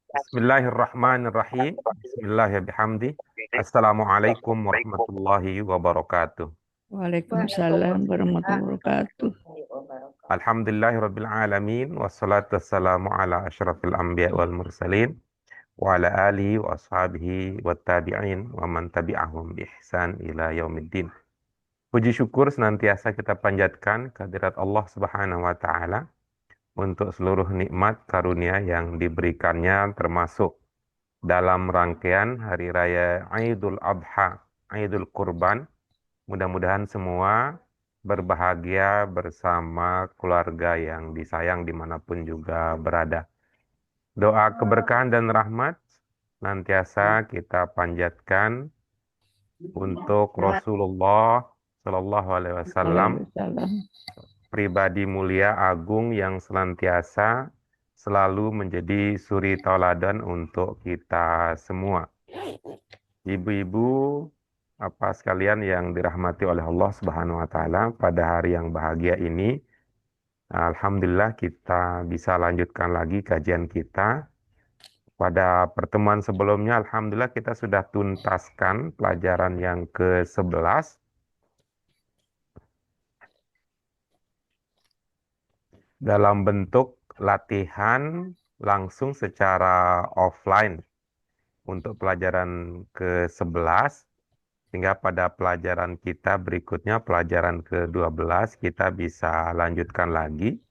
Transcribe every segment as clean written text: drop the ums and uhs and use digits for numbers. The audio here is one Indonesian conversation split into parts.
Bismillahirrahmanirrahim. Bismillahirrahmanirrahim. Assalamualaikum warahmatullahi wabarakatuh. Waalaikumsalam warahmatullahi wabarakatuh. Alhamdulillahirabbil alamin wassalatu wassalamu ala asyrafil anbiya wal mursalin wa ala alihi wa ashabihi wat tabi'in wa man tabi'ahum bi ihsan ila yaumiddin. Puji syukur senantiasa kita panjatkan kehadirat Allah Subhanahu wa taala untuk seluruh nikmat karunia yang diberikannya, termasuk dalam rangkaian Hari Raya Idul Adha, Idul Kurban. Mudah-mudahan semua berbahagia bersama keluarga yang disayang dimanapun juga berada. Doa keberkahan dan rahmat nantiasa kita panjatkan untuk Rasulullah Shallallahu Alaihi Wasallam, Waalaikumsalam. pribadi mulia agung yang senantiasa selalu menjadi suri tauladan untuk kita semua. Ibu-ibu, apa sekalian yang dirahmati oleh Allah Subhanahu wa taala, pada hari yang bahagia ini, alhamdulillah kita bisa lanjutkan lagi kajian kita. Pada pertemuan sebelumnya, alhamdulillah kita sudah tuntaskan pelajaran yang ke-11 dalam bentuk latihan langsung secara offline untuk pelajaran ke-11. Sehingga pada pelajaran kita berikutnya, pelajaran ke-12, kita bisa lanjutkan lagi.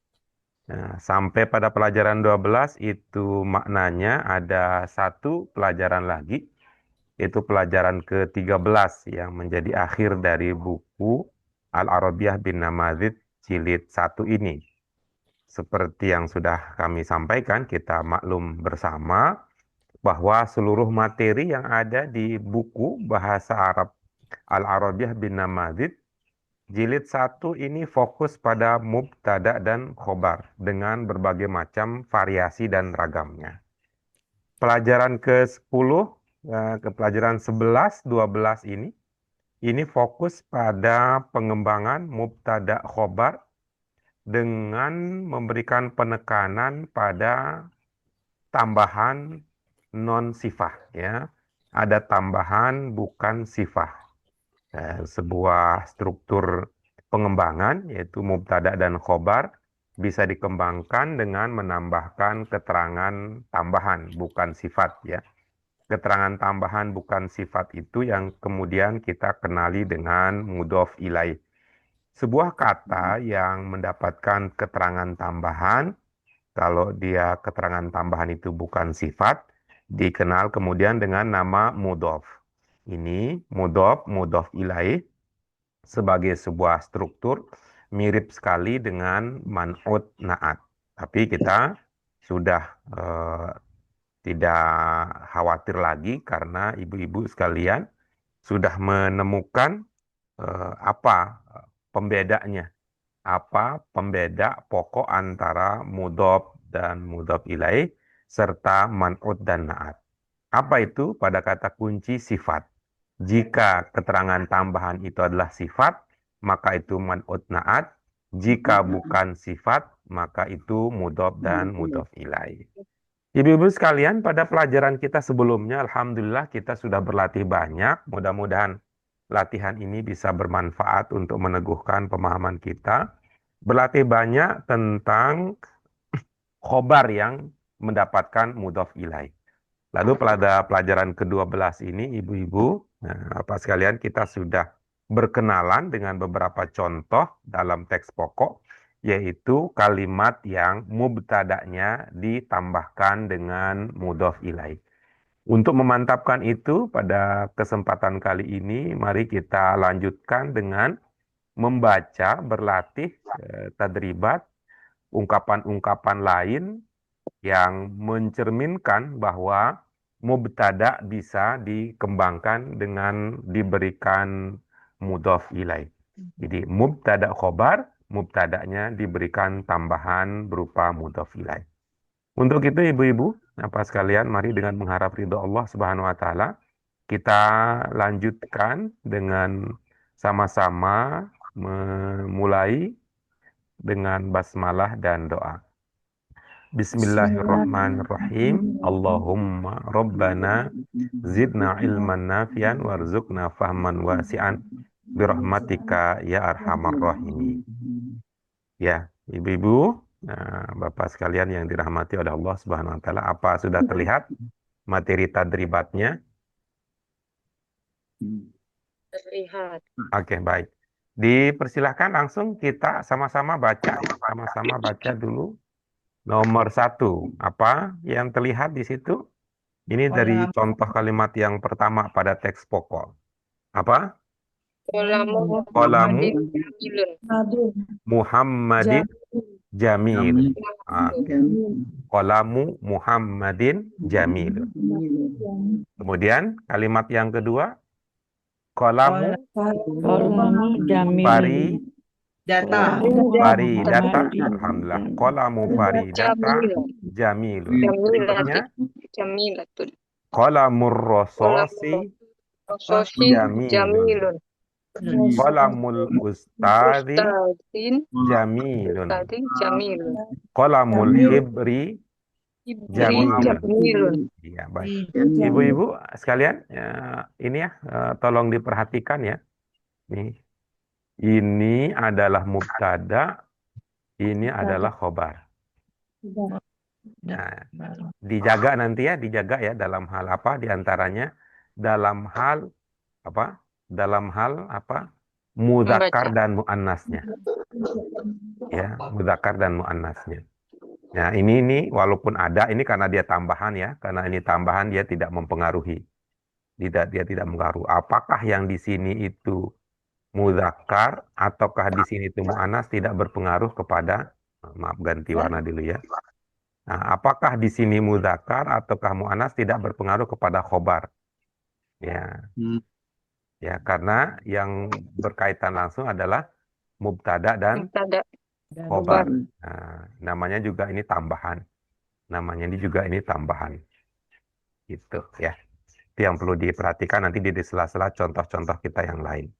Nah, sampai pada pelajaran 12 itu maknanya ada satu pelajaran lagi, yaitu pelajaran ke-13 yang menjadi akhir dari buku Al-Arabiyah bin Namadzid jilid 1 ini. Seperti yang sudah kami sampaikan, kita maklum bersama bahwa seluruh materi yang ada di buku bahasa Arab Al-Arabiyah bin Namadzid jilid 1 ini fokus pada mubtada dan khobar dengan berbagai macam variasi dan ragamnya. Pelajaran ke-10 ke pelajaran 11, 12 ini fokus pada pengembangan mubtada khobar dengan memberikan penekanan pada tambahan non sifah, ya. Ada tambahan bukan sifah. Sebuah struktur pengembangan yaitu mubtada dan khobar bisa dikembangkan dengan menambahkan keterangan tambahan bukan sifat, ya. Keterangan tambahan bukan sifat itu yang kemudian kita kenali dengan mudhof ilaih. Sebuah kata yang mendapatkan keterangan tambahan, kalau dia keterangan tambahan itu bukan sifat, dikenal kemudian dengan nama mudhof. Ini mudhof ilaih sebagai sebuah struktur mirip sekali dengan man'ut na'at. Tapi kita sudah tidak khawatir lagi karena ibu-ibu sekalian sudah menemukan apa pembedanya. Apa pembeda pokok antara mudhof dan mudhof ilaih serta man'ut dan na'at. Apa itu? Pada kata kunci sifat. Jika keterangan tambahan itu adalah sifat, maka itu man'ut na'at. Jika bukan sifat, maka itu mudhof dan mudhof ilaih. Ibu-ibu sekalian, pada pelajaran kita sebelumnya, alhamdulillah kita sudah berlatih banyak. Mudah-mudahan latihan ini bisa bermanfaat untuk meneguhkan pemahaman kita. Berlatih banyak tentang khobar yang mendapatkan mudhof ilaih. Lalu pada pelajaran ke-12 ini, ibu-ibu, apa sekalian, kita sudah berkenalan dengan beberapa contoh dalam teks pokok, yaitu kalimat yang mubtada'nya ditambahkan dengan mudhof ilaih. Untuk memantapkan itu, pada kesempatan kali ini, mari kita lanjutkan dengan membaca, berlatih, tadribat, ungkapan-ungkapan lain yang mencerminkan bahwa mubtada bisa dikembangkan dengan diberikan mudhof ilaih. Jadi mubtada khobar, mubtadanya diberikan tambahan berupa mudhof ilaih. Untuk itu ibu-ibu, apa sekalian, mari dengan mengharap ridho Allah Subhanahu wa taala, kita lanjutkan dengan sama-sama memulai dengan basmalah dan doa. Bismillahirrahmanirrahim. Allahumma rabbana zidna ilman nafian warzuqna fahman wasi'an birahmatika ya arhamar rahimin. Ya, ibu-ibu, bapak sekalian yang dirahmati oleh Allah Subhanahu wa taala, apa sudah terlihat materi tadribatnya? Terlihat. Oke, baik. Dipersilahkan langsung kita sama-sama baca ya, sama-sama baca dulu. Nomor 1, apa yang terlihat di situ? Ini dari contoh kalimat yang pertama pada teks pokok. Apa? Kolamu Qalamu Muhammadin Jamilun. Muhammadin Jamil. Qalamu Muhammadin Jamil. Kemudian kalimat yang kedua, qalamu Kolamu jamilun. Data. faridata. Jamilun. Alhamdulillah. Qalamu faridata jamilun. Berikutnya, Jamilatun. qalamur rosasi Sosi jamilun. Jamilun. Qalamul ustadzi Ustazin jamilun. Ustazin Jamilun. Qalamul hibri Ibri jamilun. Jamilun. Iya, baik. Ibu-ibu sekalian, ini ya, tolong diperhatikan ya. Nih, ini adalah mubtada, ini adalah khobar. Nah, dijaga nanti ya, dijaga ya dalam hal apa? Diantaranya dalam hal apa? Dalam hal apa? Mudzakkar dan muannasnya. Ya, mudzakkar dan muannasnya. Nah, ini walaupun ada, ini karena dia tambahan ya, karena ini tambahan dia tidak mempengaruhi. Dia tidak mengaruh. Apakah yang di sini itu mudzakkar ataukah di sini itu muannas tidak berpengaruh kepada, maaf ganti warna dulu ya. Nah, apakah di sini mudzakkar ataukah muannas tidak berpengaruh kepada khobar. Ya. Ya, karena yang berkaitan langsung adalah mubtada dan Mubtada. khobar. Nah, namanya juga ini tambahan. Namanya ini juga ini tambahan. Gitu ya. Itu yang perlu diperhatikan nanti di sela-sela contoh-contoh kita yang lain.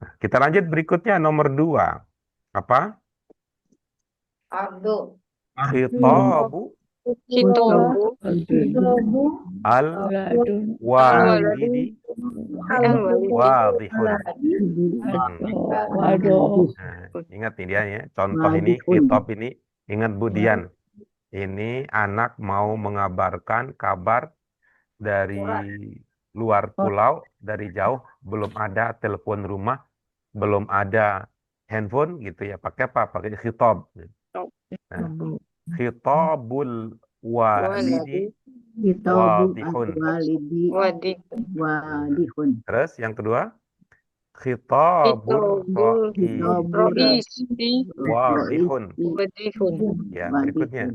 Nah, kita lanjut berikutnya nomor 2. Apa? Abdu. Khitabu Kitabu al-walidi wadihun. Waduh. Nah, ingat nih dia ya. Contoh ini, khitab ini. Ingat Bu Dian. Ini anak mau mengabarkan kabar dari luar pulau, dari jauh, belum ada telepon rumah, belum ada handphone gitu ya. Pakai apa? Pakai khitab. Nah, khitabul walidi wadihun. Wadihun. Terus yang kedua, khitabur Roisi wadihun. Wadihun. Ya, berikutnya.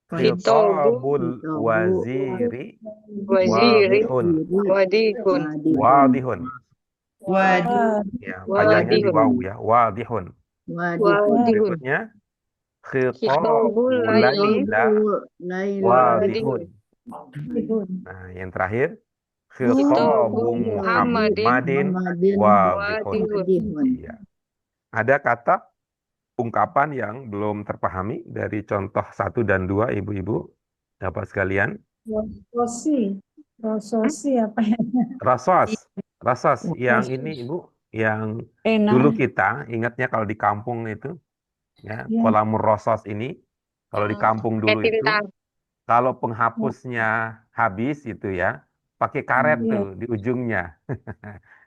Khitabul waziri wadihun. Wadihun. Wadihun. Ya, panjangnya di Wadihun. waw ya. Wadihun. Wadihun. Berikutnya. Khitabul Khitabul laila wadihun. Wadihun. Nah, yang terakhir. Khitabu Khitabu Muhammadin wadihun. Wadihun. Iya. Ada kata ungkapan yang belum terpahami dari contoh 1 dan 2, ibu-ibu, Bapak sekalian. Rososi apa ya? Rasos yang ini Ibu, yang Enak. dulu kita ingatnya kalau di kampung itu ya, kolamur rosos ini kalau di kampung dulu itu kalau penghapusnya habis itu ya, pakai karet tuh di ujungnya.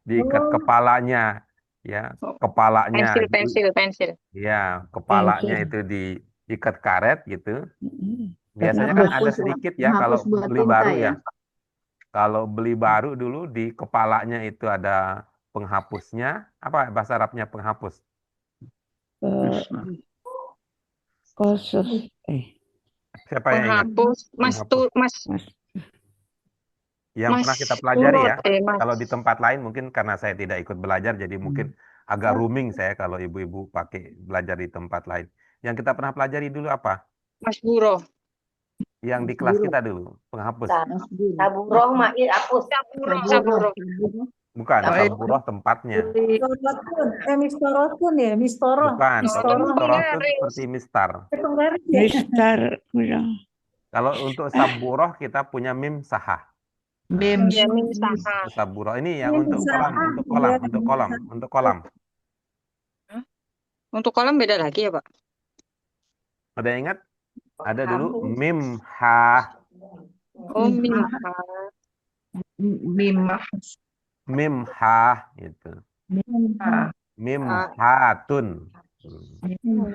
Diikat kepalanya ya, kepalanya Pensil. ya, kepalanya itu diikat karet gitu. Biasanya kan ada sedikit ya kalau beli baru ya. Kalau beli baru dulu di kepalanya itu ada penghapusnya. Apa bahasa Arabnya penghapus? Khusus. Siapa yang ingat? Penghapus. Mas. Yang pernah kita pelajari ya. Kalau di tempat lain mungkin karena saya tidak ikut belajar jadi mungkin agak rooming saya kalau ibu-ibu pakai belajar di tempat lain. Yang kita pernah pelajari dulu apa? Mas Buroh. Yang di kelas kita dulu, penghapus. Saburoh mah hapus. Saburoh. Bukan, Apa itu? saburoh tempatnya. Mistorotun. Mistorotun ya, mistoroh. Bukan, kalau Mistoroh. mistoroh itu Penggaris. seperti mistar. Penggaris ya. Mister, bilang. Kalau untuk saburoh kita punya mim sahah. Mim. Ya, mim saha. Saburoh ini yang Mim untuk kolam, sahah. untuk kolam, Iya, untuk mim kolam, sahah. untuk kolam. Hah? Untuk kolam beda lagi ya, Pak? Ada yang ingat? Ada dulu mim ha, Oh, mim Mim. ha. Mim. mim ha gitu. Mim. Mim Ha. hatun. Mim.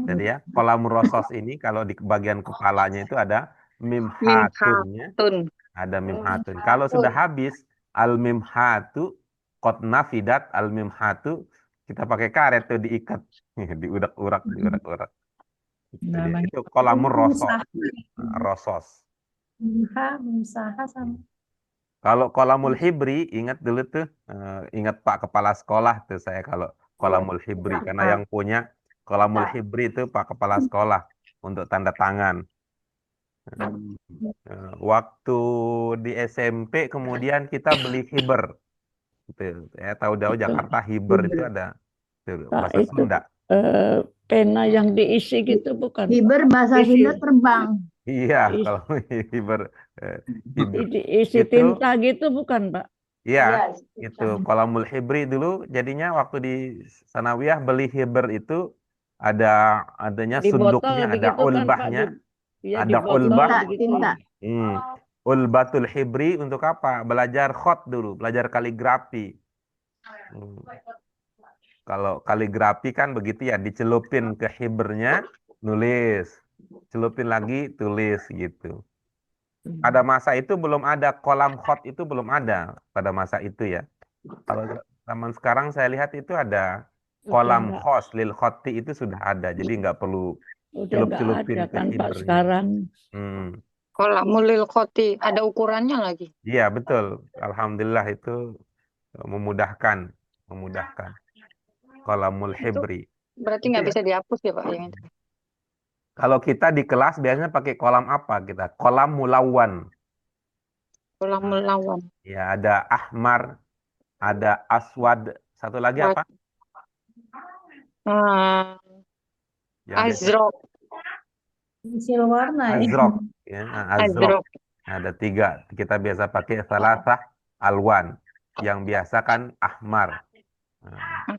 Jadi ya, kolam rosos ini kalau di bagian kepalanya itu ada mim Mim hatunnya, hatun. ada mim hatun. Kalau sudah habis al mim hatu, qad nafidat al mim hatu, kita pakai karet tuh diikat, diurak-urak, diurak-urak. Jadi Namanya itu kolam Mim rosos, sahah. rosos. Mim sahah sama. Kalau kolamul hibri, ingat dulu tuh, ingat Pak Kepala Sekolah tuh saya kalau kolamul hibri, karena yang punya kolamul hibri itu Pak Kepala Sekolah untuk tanda tangan. Waktu di SMP kemudian kita beli hiber. Gitu. Saya tahu Jakarta hiber itu ada tuh, Pak, bahasa itu Sunda. pena yang diisi gitu bukan, Pak? Hiber bahasa Isi, Sunda terbang. Iya, Is- kalau hiber, hiber isi itu, tinta gitu bukan, Pak? iya. Iya, Itu kolamul hibri dulu jadinya waktu di sanawiyah beli hiber itu adanya Di botol sunduknya, ada begitu kan, Pak? ulbahnya, Iya, di ada botol ulbah. tinta, begitu. tinta. Ulbatul hibri untuk apa? Belajar khot dulu, belajar kaligrafi. Hmm. Kalau kaligrafi kan begitu ya, dicelupin ke hibernya, nulis, celupin lagi, tulis gitu. Pada masa itu belum ada kolam khot, itu belum ada pada masa itu ya. Kalau zaman sekarang saya lihat itu ada Udah kolam nggak, khos lil khoti, itu sudah ada. Jadi nggak perlu udah nggak celup-celupin ada ke kan, Pak, hibernya. sekarang. Kolamul lil khoti. Ada ukurannya lagi. Iya betul. Alhamdulillah itu memudahkan, kolamul Itu hibri. berarti Itu nggak ya. bisa dihapus ya, Pak, yang itu. Kalau kita di kelas biasanya pakai kolam apa kita? Kolam mulawan. Kolamul lawan. Ya ada ahmar, ada aswad. Satu lagi apa? Yang biasa Azrok. Pensil warna ya. azrok. Ya, azrok. Azrok. Ada 3. Kita biasa pakai salasah alwan. Yang biasa kan ahmar.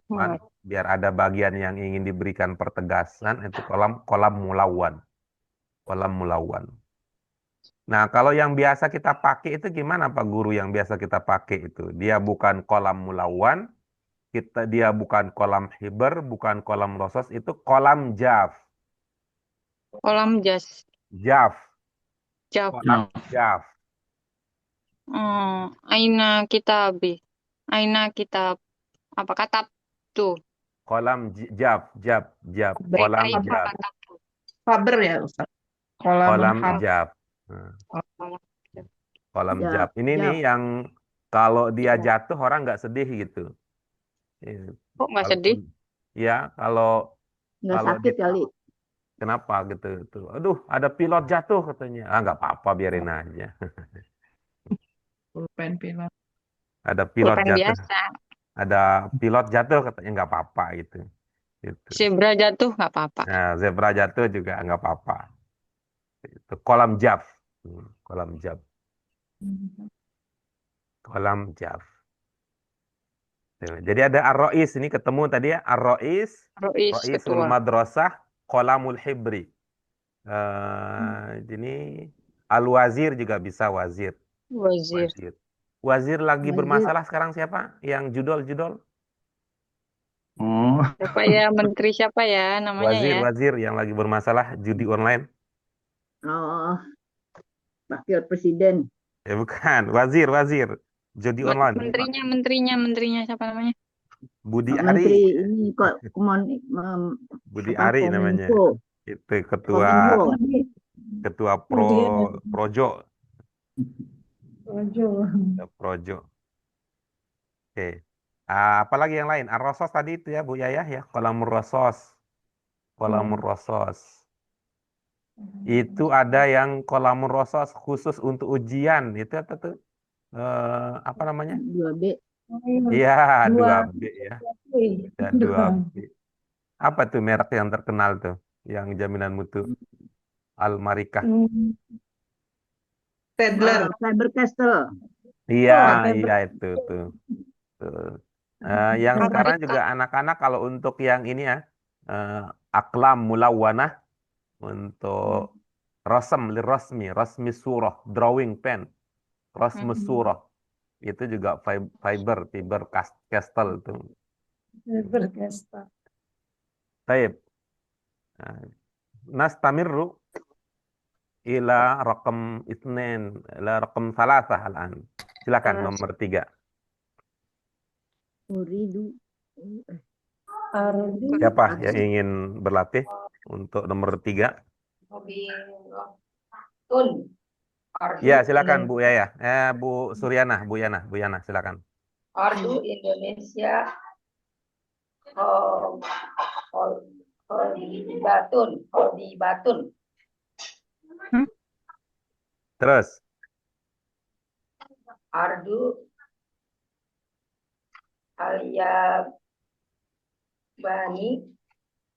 Cuman Ahmad. biar ada bagian yang ingin diberikan pertegasan itu kolam mulawan. Kolam mulawan. Nah, kalau yang biasa kita pakai itu gimana Pak Guru, yang biasa kita pakai itu? Dia bukan kolam mulawan, dia bukan kolam hiber, bukan kolam rosos, itu kolam jaf. Kolam jas. Jaf. Jaf. Kolam jaf. Aina kitab. Aina kitab. Apa katab tuh? Kolam jaf. Kolam Kaifa jaf. katab tuh. Faber ya, Ustaz. Kolam Kolam jaf. Nah, kolam Jaf, jaf. Ini nih jaf. yang kalau dia jatuh orang nggak sedih gitu. Kok nggak Kalaupun- sedih? Ya, kalau Nggak kalau sakit kali. kenapa gitu tuh. Aduh, ada pilot jatuh katanya. Ah, nggak apa-apa, biarin aja. Pulpen pilot. Ada pilot Pulpen jatuh. biasa. Ada pilot jatuh katanya nggak apa-apa gitu. Gitu. Zebra jatuh nggak apa-apa. Nah, zebra jatuh juga nggak apa-apa. Itu kolam jaf. Kolam jaf. Kolam jaf. Jadi ada ar-rois, ini ketemu tadi ya, ar-rois, Rois roisul ketua. madrasah, kolamul hibri. Ini al-wazir juga bisa, wazir. Wazir. Wazir lagi Wazir. bermasalah sekarang siapa? Yang judol-judol? Siapa ya? Menteri siapa ya namanya ya? Wazir yang lagi bermasalah judi online. Oh, wakil presiden. Ya bukan, wazir. Judi online. Menterinya siapa namanya? Budi Menteri Ari. ini kok Budi apa, Ari namanya. Kominfo. Itu ketua Projo. Projo. Oke. Apalagi yang lain? Ar-Rosos tadi itu ya Bu Yayah ya, kolamur rosos. Itu ada yang kolamur rosos khusus untuk ujian, itu apa tuh? apa namanya? 2B. Iya, Dua 2B ya. B. Ya, 2B. Apa tuh merek yang terkenal tuh? Yang jaminan mutu Almarikah. Hmm, Stedler. Faber Castell. Iya, Faber. iya itu tuh. Tuh. Yang sekarang juga anak-anak kalau untuk yang ini ya, aklam mulawanah untuk rosmi surah, drawing pen, rosmi surah. Itu juga fiber castle tuh. Faber Castell. Taib. Nastamirru ila rakam isnin, ila rakam salasah al-an. Silakan nomor 3. Uridu. Ardi. Siapa yang ingin berlatih untuk nomor 3? Ya, silakan Bu Yaya. Bu Suryana, Bu Yana, silakan. Ardu Indonesia Hodibatun. Terus, Ardu Aliyabani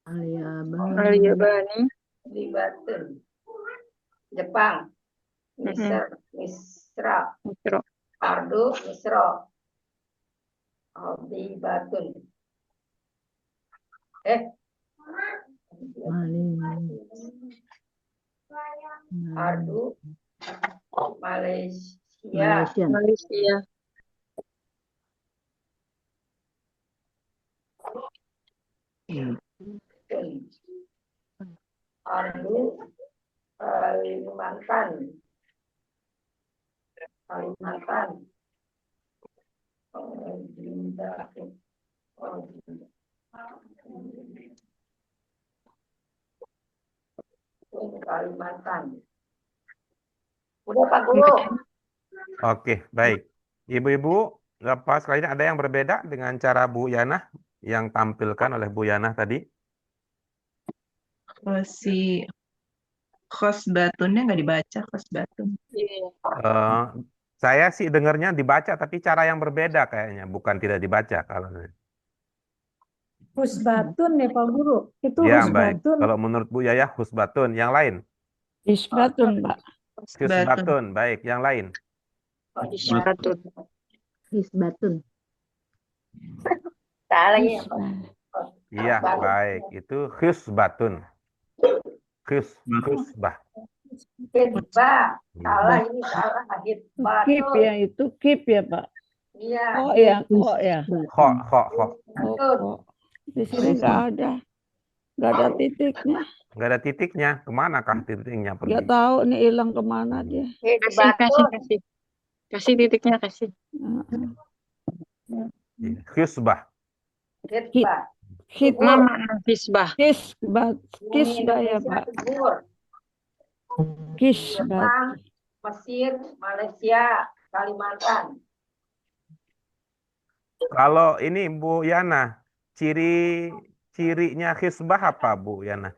Aliyabani. Hodibatun. Jepang. Misra. Ardu Misra. Hodibatun. Ardu Malaysia. Malaysia. Ardu Kalimantan. Kalimantan. Udah Pak Guru. oke, baik. Ibu-ibu, lepas kali ini ada yang berbeda dengan cara Bu Yana yang tampilkan oleh Bu Yana tadi. Si khosbatunnya nggak dibaca, khosbatun. Saya sih dengarnya dibaca, tapi cara yang berbeda kayaknya, bukan tidak dibaca kalau Husbatun ya Pak Guru. Itu ya, baik. husbatun. Kalau menurut Bu Yaya, husbatun. Yang lain? Isbatun, Pak. Husbatun, baik. Yang lain? Hisbatun. Salah ya. Iya, baik. Itu husbatun. Husbah. Hitbah. Salah ini salah. Hitbah. Kip ya, itu kip ya, Pak. Iya. Oh ya, kok ya. Kho. Oh. Di sini nggak ada titiknya. Nggak ada titiknya. Kemana kah titiknya pergi? Nggak tahu nih hilang kemana dia. Kasih titiknya, kasih. Husbah. Hitbah. Mama Hisbah. Kisbat ya, Pak. Kisbat. Jepang, Mesir, Malaysia, Kalimantan. Kalau ini Bu Yana, cirinya hisbah apa Bu Yana?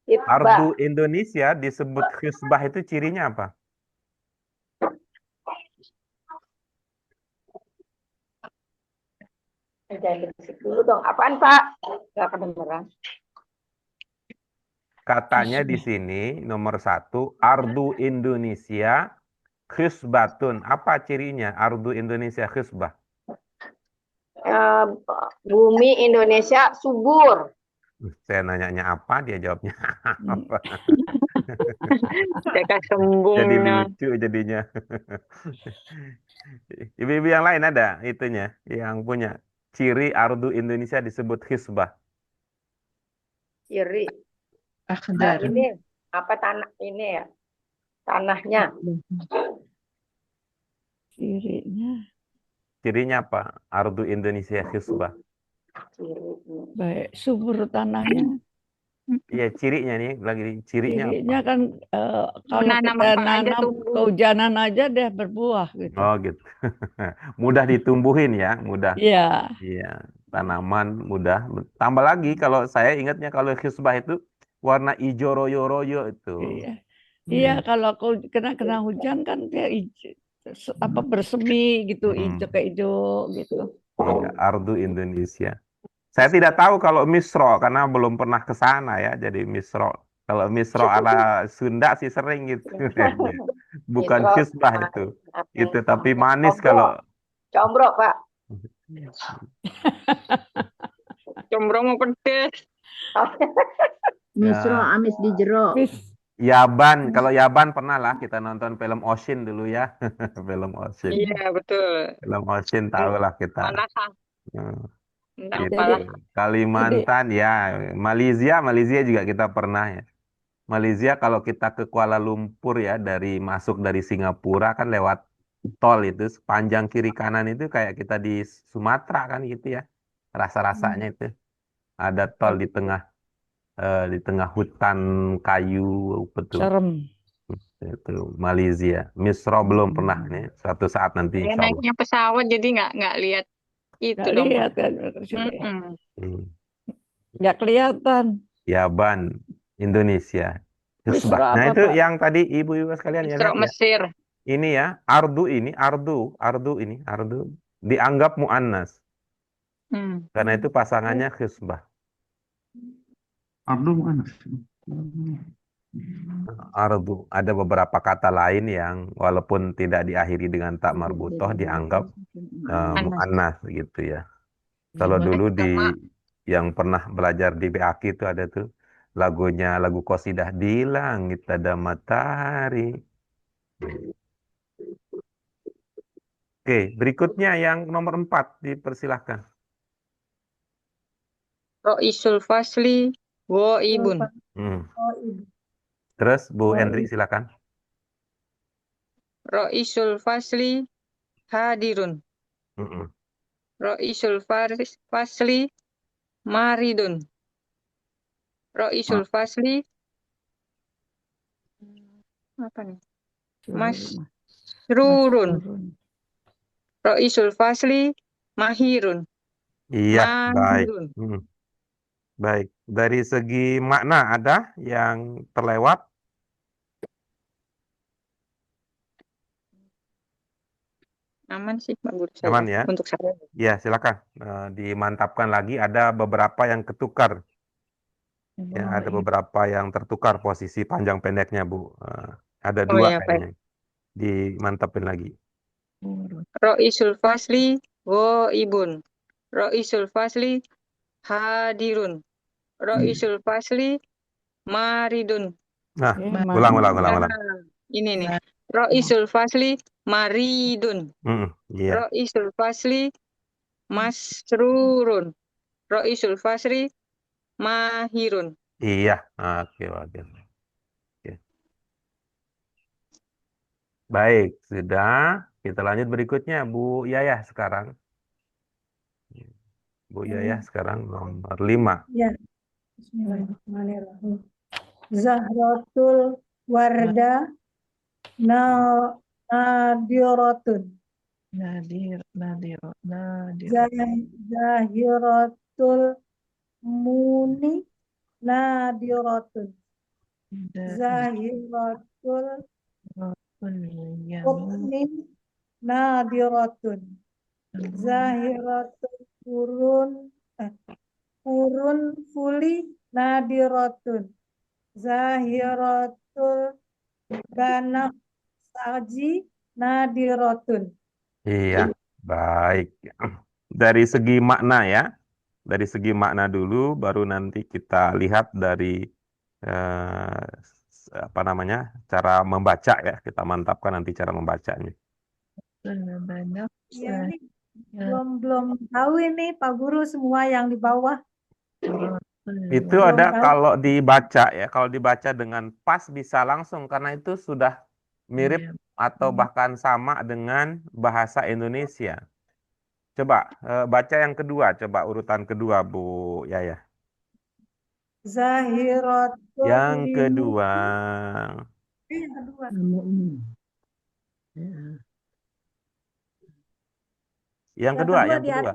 Ardu Indonesia disebut hisbah itu cirinya apa? Jangan berisik dulu dong. Apaan Pak? Gak kedengeran. Katanya di sini nomor 1, Ardu Indonesia hisbatun. Apa cirinya Ardu Indonesia hisbah? Bumi Indonesia subur. Saya nanyanya apa, dia jawabnya apa. Dekat sembung. Jadi lucu jadinya. Ibu-ibu yang lain ada itunya, yang punya ciri Ardu Indonesia disebut hisbah. Ciri. Akhdar. Ini apa tanah ini ya? Tanahnya. Cirinya apa? Ardu Indonesia hisbah. baik, subur tanahnya. Iya, cirinya nih, lagi cirinya Cirinya apa? kan kalau Nanam kita apa aja nanam tumbuh. kehujanan aja deh berbuah gitu. Oh gitu. Mudah ditumbuhin ya, mudah. Iya. Iya, tanaman mudah. Tambah lagi kalau saya ingatnya kalau hisbah itu warna hijau royo-royo itu. Iya. Iya, kalau aku kena hujan kan dia bersemi gitu, hijau Hmm. kayak hijau gitu. Iya, Ardu Indonesia. Saya tidak tahu kalau Misro karena belum pernah ke sana ya. Jadi Misro. Kalau Misro ala Sunda sih sering gitu. Bukan Misro, Hisbah nah, itu. apa Itu yang tapi namanya? manis Combro. kalau Combro, Pak. Combro mau pedes. Misro ya, amis di jero. Bis, Yaban. Kalau Yaban pernah lah kita nonton film Ocean dulu ya. Film Ocean. Iya, betul. Film Ocean tahu lah kita. Mana sah? Hmm, Entah gitu. jadi apalah. Kalimantan ya. Malaysia juga kita pernah ya. Malaysia kalau kita ke Kuala Lumpur ya masuk dari Singapura kan lewat tol itu sepanjang kiri kanan itu kayak kita di Sumatera kan gitu ya. Rasa-rasanya itu ada tol di tengah hutan kayu betul serem. itu Malaysia. Misro belum pernah nih. Suatu saat nanti Saya insya Allah. naiknya pesawat jadi nggak lihat itu Nggak dong, Pak. lihat kan sini. Mm-mm. Hmm. Nggak kelihatan. Yaban Indonesia. Misro Hisbah. Nah apa, itu Pak? yang tadi ibu-ibu sekalian ya Misro lihat ya. Mesir. Ini ya, ardu dianggap mu'annas. Hmm. Karena itu pasangannya khisbah. Ardu mana? Ardu. Ada beberapa kata lain yang walaupun tidak diakhiri dengan tak marbutoh dianggap Anas. mu'annas gitu ya. Kalau dulu yang pernah belajar di BAK itu ada tuh lagu Qasidah di langit ada matahari. Oke, berikutnya yang nomor 4 dipersilahkan. Ro'isul Fasli Ibun. Hmm. Oh, ibu. Terus Bu Oh, Hendri silakan. Ro'isul Fasli Hadirun. Mm-mm. Ro'isul Fasli Maridun. Ro'isul Fasli apa nih? Masrurun. Ro'isul Fasli Mahirun. Iya, baik. Mahirun. Baik. Dari segi makna ada yang terlewat? Aman sih, Pak Guru saya. Aman ya? Untuk saya. Ya, silakan. Dimantapkan lagi. Ada beberapa yang ketukar. Ya, ada beberapa yang tertukar posisi panjang pendeknya, Bu. Ada Oh dua ya, baik. kayaknya. Dimantapin lagi. Ro'isul Fasli Ibun. Ro'isul Fasli Hadirun. Ro'isul Fasli Maridun. Nah, Emang. ulang. Nah, ini nih. Ro'isul Fasli Maridun. Iya. Ro'isul Fasli Masrurun. Ro'isul Fasli Mahirun. Iya. Oke, oke. Baik, sudah. Kita lanjut berikutnya, Bu Yayah sekarang. Bu Yayah sekarang nomor 5. Ya, Bismillahirrahmanirrahim. Zahratul warda nadiratun. Zahiratul muni nadiratun. Zahiratul mukmin nadiratun. Zahiratul kurun fuli nadiratun. Zahiratul banaf saji nadiratun. Iya, baik. Dari segi makna ya. Dari segi makna dulu, baru nanti kita lihat dari cara membaca ya. Kita mantapkan nanti cara membacanya. Ya, ini belum tahu ini Pak Guru semua yang di bawah. Itu Belum ada tahu. kalau dibaca dengan pas bisa langsung karena itu sudah mirip atau bahkan sama dengan bahasa Indonesia. Coba baca yang kedua, coba urutan kedua Bu Yaya. Zahiratul Yang kedua. Yang kedua. Yang kedua.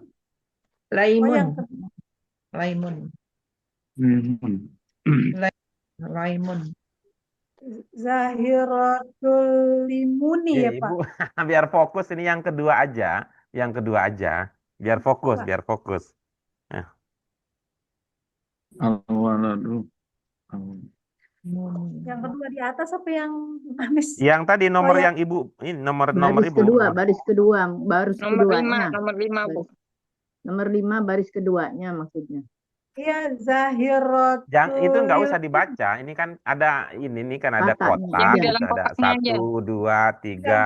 Laimun. yang kedua. Laimun. Zahiratul Limuni ya Pak. Ibu, biar fokus ini yang kedua aja. Yang kedua aja. Biar fokus, Pak. biar fokus. Nah, Al-waladu. Yang kedua di atas apa yang manis? yang tadi nomor Oh, yang ibu, ini nomor Baris ibu. kedua, baris kedua, baris Nomor 5, keduanya. nomor 5, Bu. Nomor 5 baris keduanya maksudnya. Iya, Zahiratul Yang itu nggak usah dibaca. Ini kan ada ini kan ada Kotaknya. kotak, Yang di gitu dalam ada kotaknya aja. 1, 2, 3,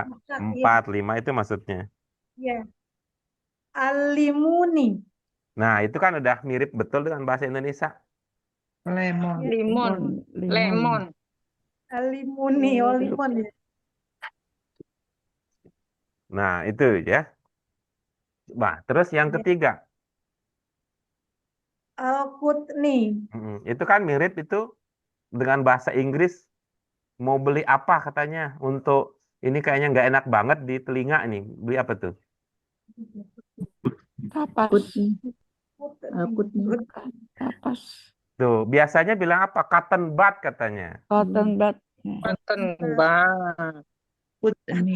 4, 5 itu maksudnya. Iya. Alimuni. Nah, itu kan udah mirip betul dengan bahasa Indonesia. Lemon. Limon, lemon. Alimuni, oh limon ya. Nah, itu ya. Nah, terus yang ketiga. Al-Qutni. Itu kan mirip itu dengan bahasa Inggris. Mau beli apa katanya untuk ini kayaknya nggak enak banget di telinga nih. Beli apa tuh? Kapas. Kutni. Kutni. Kapas. Tuh, biasanya bilang apa? Cotton bud katanya. Cotton bud. Cotton bud. Kutni.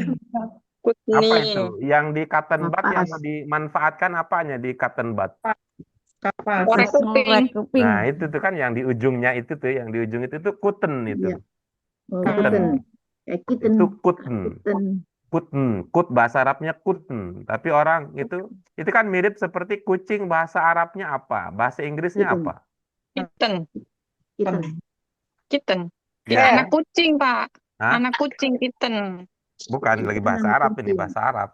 Kutni. Apa itu? Yang di cotton bud yang Kapas. mau dimanfaatkan apanya di cotton bud? Kapas. Korek kuping. Ngorek kuping. Nah, itu tuh kan yang di ujungnya itu tuh, yang di ujung itu tuh cotton itu. Iya. Oh, Kuten. kuten. Kiten. Itu cotton. Kuten. Kuten, kut bahasa Arabnya kuten. Tapi orang itu kan mirip seperti kucing bahasa Arabnya apa? Bahasa Inggrisnya Kitten. apa? Kitten. Kiten. Kitten. Ya. Anak kucing, Pak. Hah? Anak kucing kitten. Bukan lagi bahasa Anak Arab ini, kucing. bahasa Arab.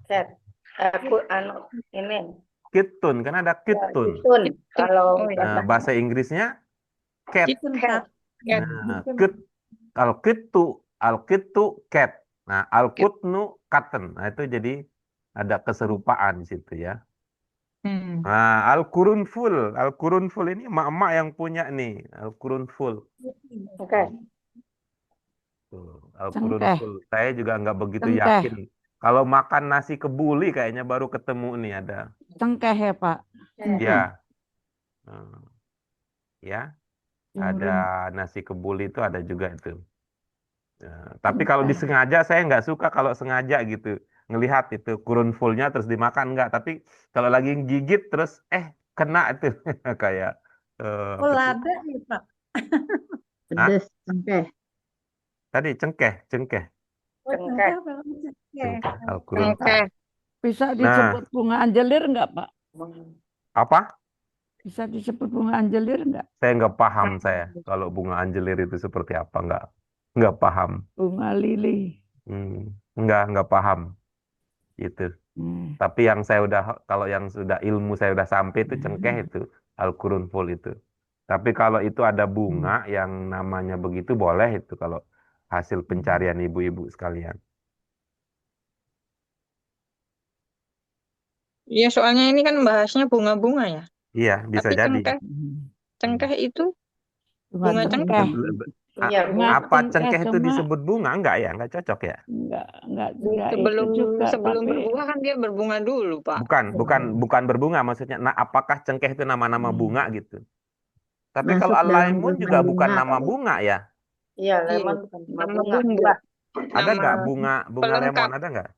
Set. Aku ini. Kitun, kan ada kitun. Kitun. Kalau Oh, iya. Nah, bahasa Inggrisnya cat. Kitun, Cat. Cat. Nah, al-kitu cat. Nah, al-kutnu cotton. Nah, itu jadi ada keserupaan di situ ya. Nah, al-qurunful ini emak-emak yang punya nih, al-qurunful. Oke. Tuh, al-qurunful. Saya juga nggak begitu Cengkeh. yakin. Kalau makan nasi kebuli kayaknya baru ketemu nih ada. Cengkeh ya Pak. Ya. Hmm. Ya, ada nasi kebuli itu ada juga itu. Ya, tapi kalau disengaja saya nggak suka kalau sengaja gitu ngelihat itu kurunfulnya terus dimakan nggak. Tapi kalau lagi gigit terus kena itu kayak Oh, apa tuh? lada ya Pak. Pedes. Cengkeh. Tadi cengkeh. Oh, Cengkeh. cengkeh apa cengkeh? Cengkeh, al-qurunful. Oke. Bisa Nah. disebut bunga anjelir nggak Pak? Apa? Bisa disebut bunga anjelir nggak? Saya nggak paham saya kalau bunga anjelir itu seperti apa, nggak paham. Bunga lili. Nggak paham itu. Hmm. Tapi yang kalau yang sudah ilmu saya udah sampai itu cengkeh itu al-qurunful itu. Tapi kalau itu ada bunga yang namanya begitu boleh itu kalau hasil pencarian ibu-ibu sekalian. Iya, soalnya ini kan bahasnya bunga-bunga ya. Iya, bisa Tapi jadi. cengkeh itu Bunga bunga cengkeh. Iya, Bunga Apa cengkeh cengkeh itu cuma disebut bunga? Enggak ya? Enggak cocok ya? enggak sebelum itu juga sebelum tapi berbuah kan dia berbunga dulu, Pak. Bukan berbunga maksudnya. Nah, apakah cengkeh itu nama-nama bunga gitu? Tapi Masuk kalau dalam al-laimun golongan juga bukan bunga nama kali. bunga ya? Iya, lemon bukan Nama bunga. bumbu. Buah. Ada Nama nggak bunga pelengkap. lemon ada nggak?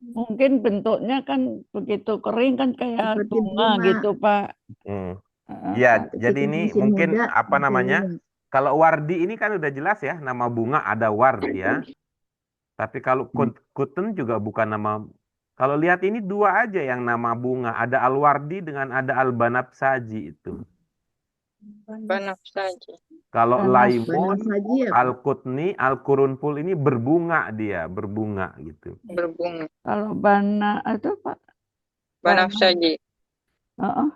mungkin bentuknya kan begitu kering kan kayak Seperti bunga bunga. gitu Pak. Iya, Tapi jadi kita ini masih mungkin muda, apa masih namanya? muda. Kalau wardi ini kan udah jelas ya, nama bunga ada wardi ya. Tapi kalau kutun juga bukan nama. Kalau lihat ini dua aja yang nama bunga, ada al-wardi dengan ada al-banafsaji itu. Banafsaji. Kalau laimun, Banafsaji ya, Pak? al-kutni, al-qurunful ini berbunga gitu. Berbunga. Kalau bana itu Pak. Banafsaji. Heeh.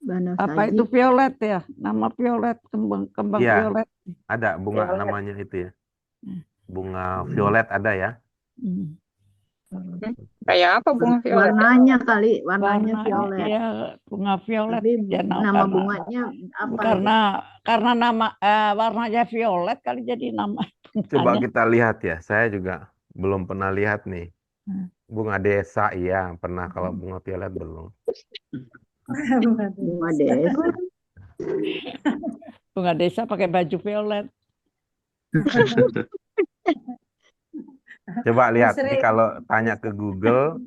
Banafsaji. Apa itu violet ya? Nama violet, kembang Iya. violet. Ada bunga Violet. namanya itu ya. Bunga violet ada ya. Hmm. Kayak apa bunga violet? Warnanya kali, warnanya Warnanya violet. ya bunga violet Tapi ya nama bunganya apa? karena nama warnanya violet kali jadi nama Coba bunganya. kita lihat ya. Saya juga belum pernah lihat nih. Bunga desa iya pernah, kalau bunga violet belum. Bunga desa. Bunga desa pakai baju violet. Coba lihat nih Sering. kalau tanya ke Google,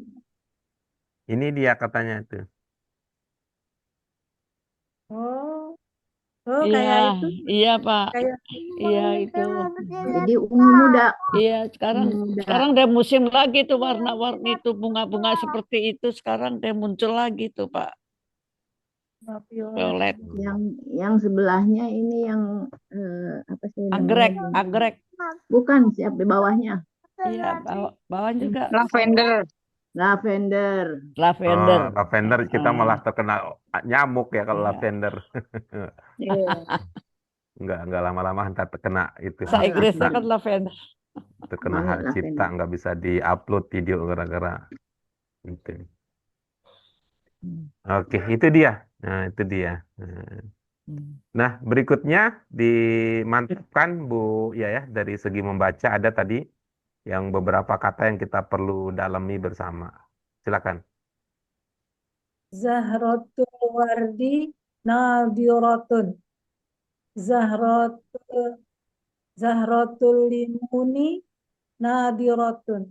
ini dia katanya itu. Oh, oh Iya, kayak itu, iya Pak. kayak Iya itu. Jadi ungu muda, Iya, sekarang ungu muda. sekarang udah musim lagi tuh warna-warni itu bunga-bunga seperti itu sekarang udah muncul lagi tuh Pak. Violet. Yang sebelahnya ini yang apa sih Anggrek, namanya? anggrek. Bukan, siap di bawahnya. Iya, bawah juga Lavender. Lavender. lavender. Oh, lavender kita Ah, malah terkena nyamuk ya kalau iya. lavender. Iya. Enggak lama-lama ntar terkena itu Bahasa hak Inggrisnya cipta. kan lavender. Terkena Wangi hak cipta, lavender. nggak bisa di-upload video gara-gara itu. Oke, itu dia. Nah, itu dia. Nah, berikutnya dimantapkan Bu ya dari segi membaca ada tadi yang beberapa kata yang kita perlu dalami bersama. Silakan. Zahratul wardi nadiratun. Zahratul limuni nadiratun.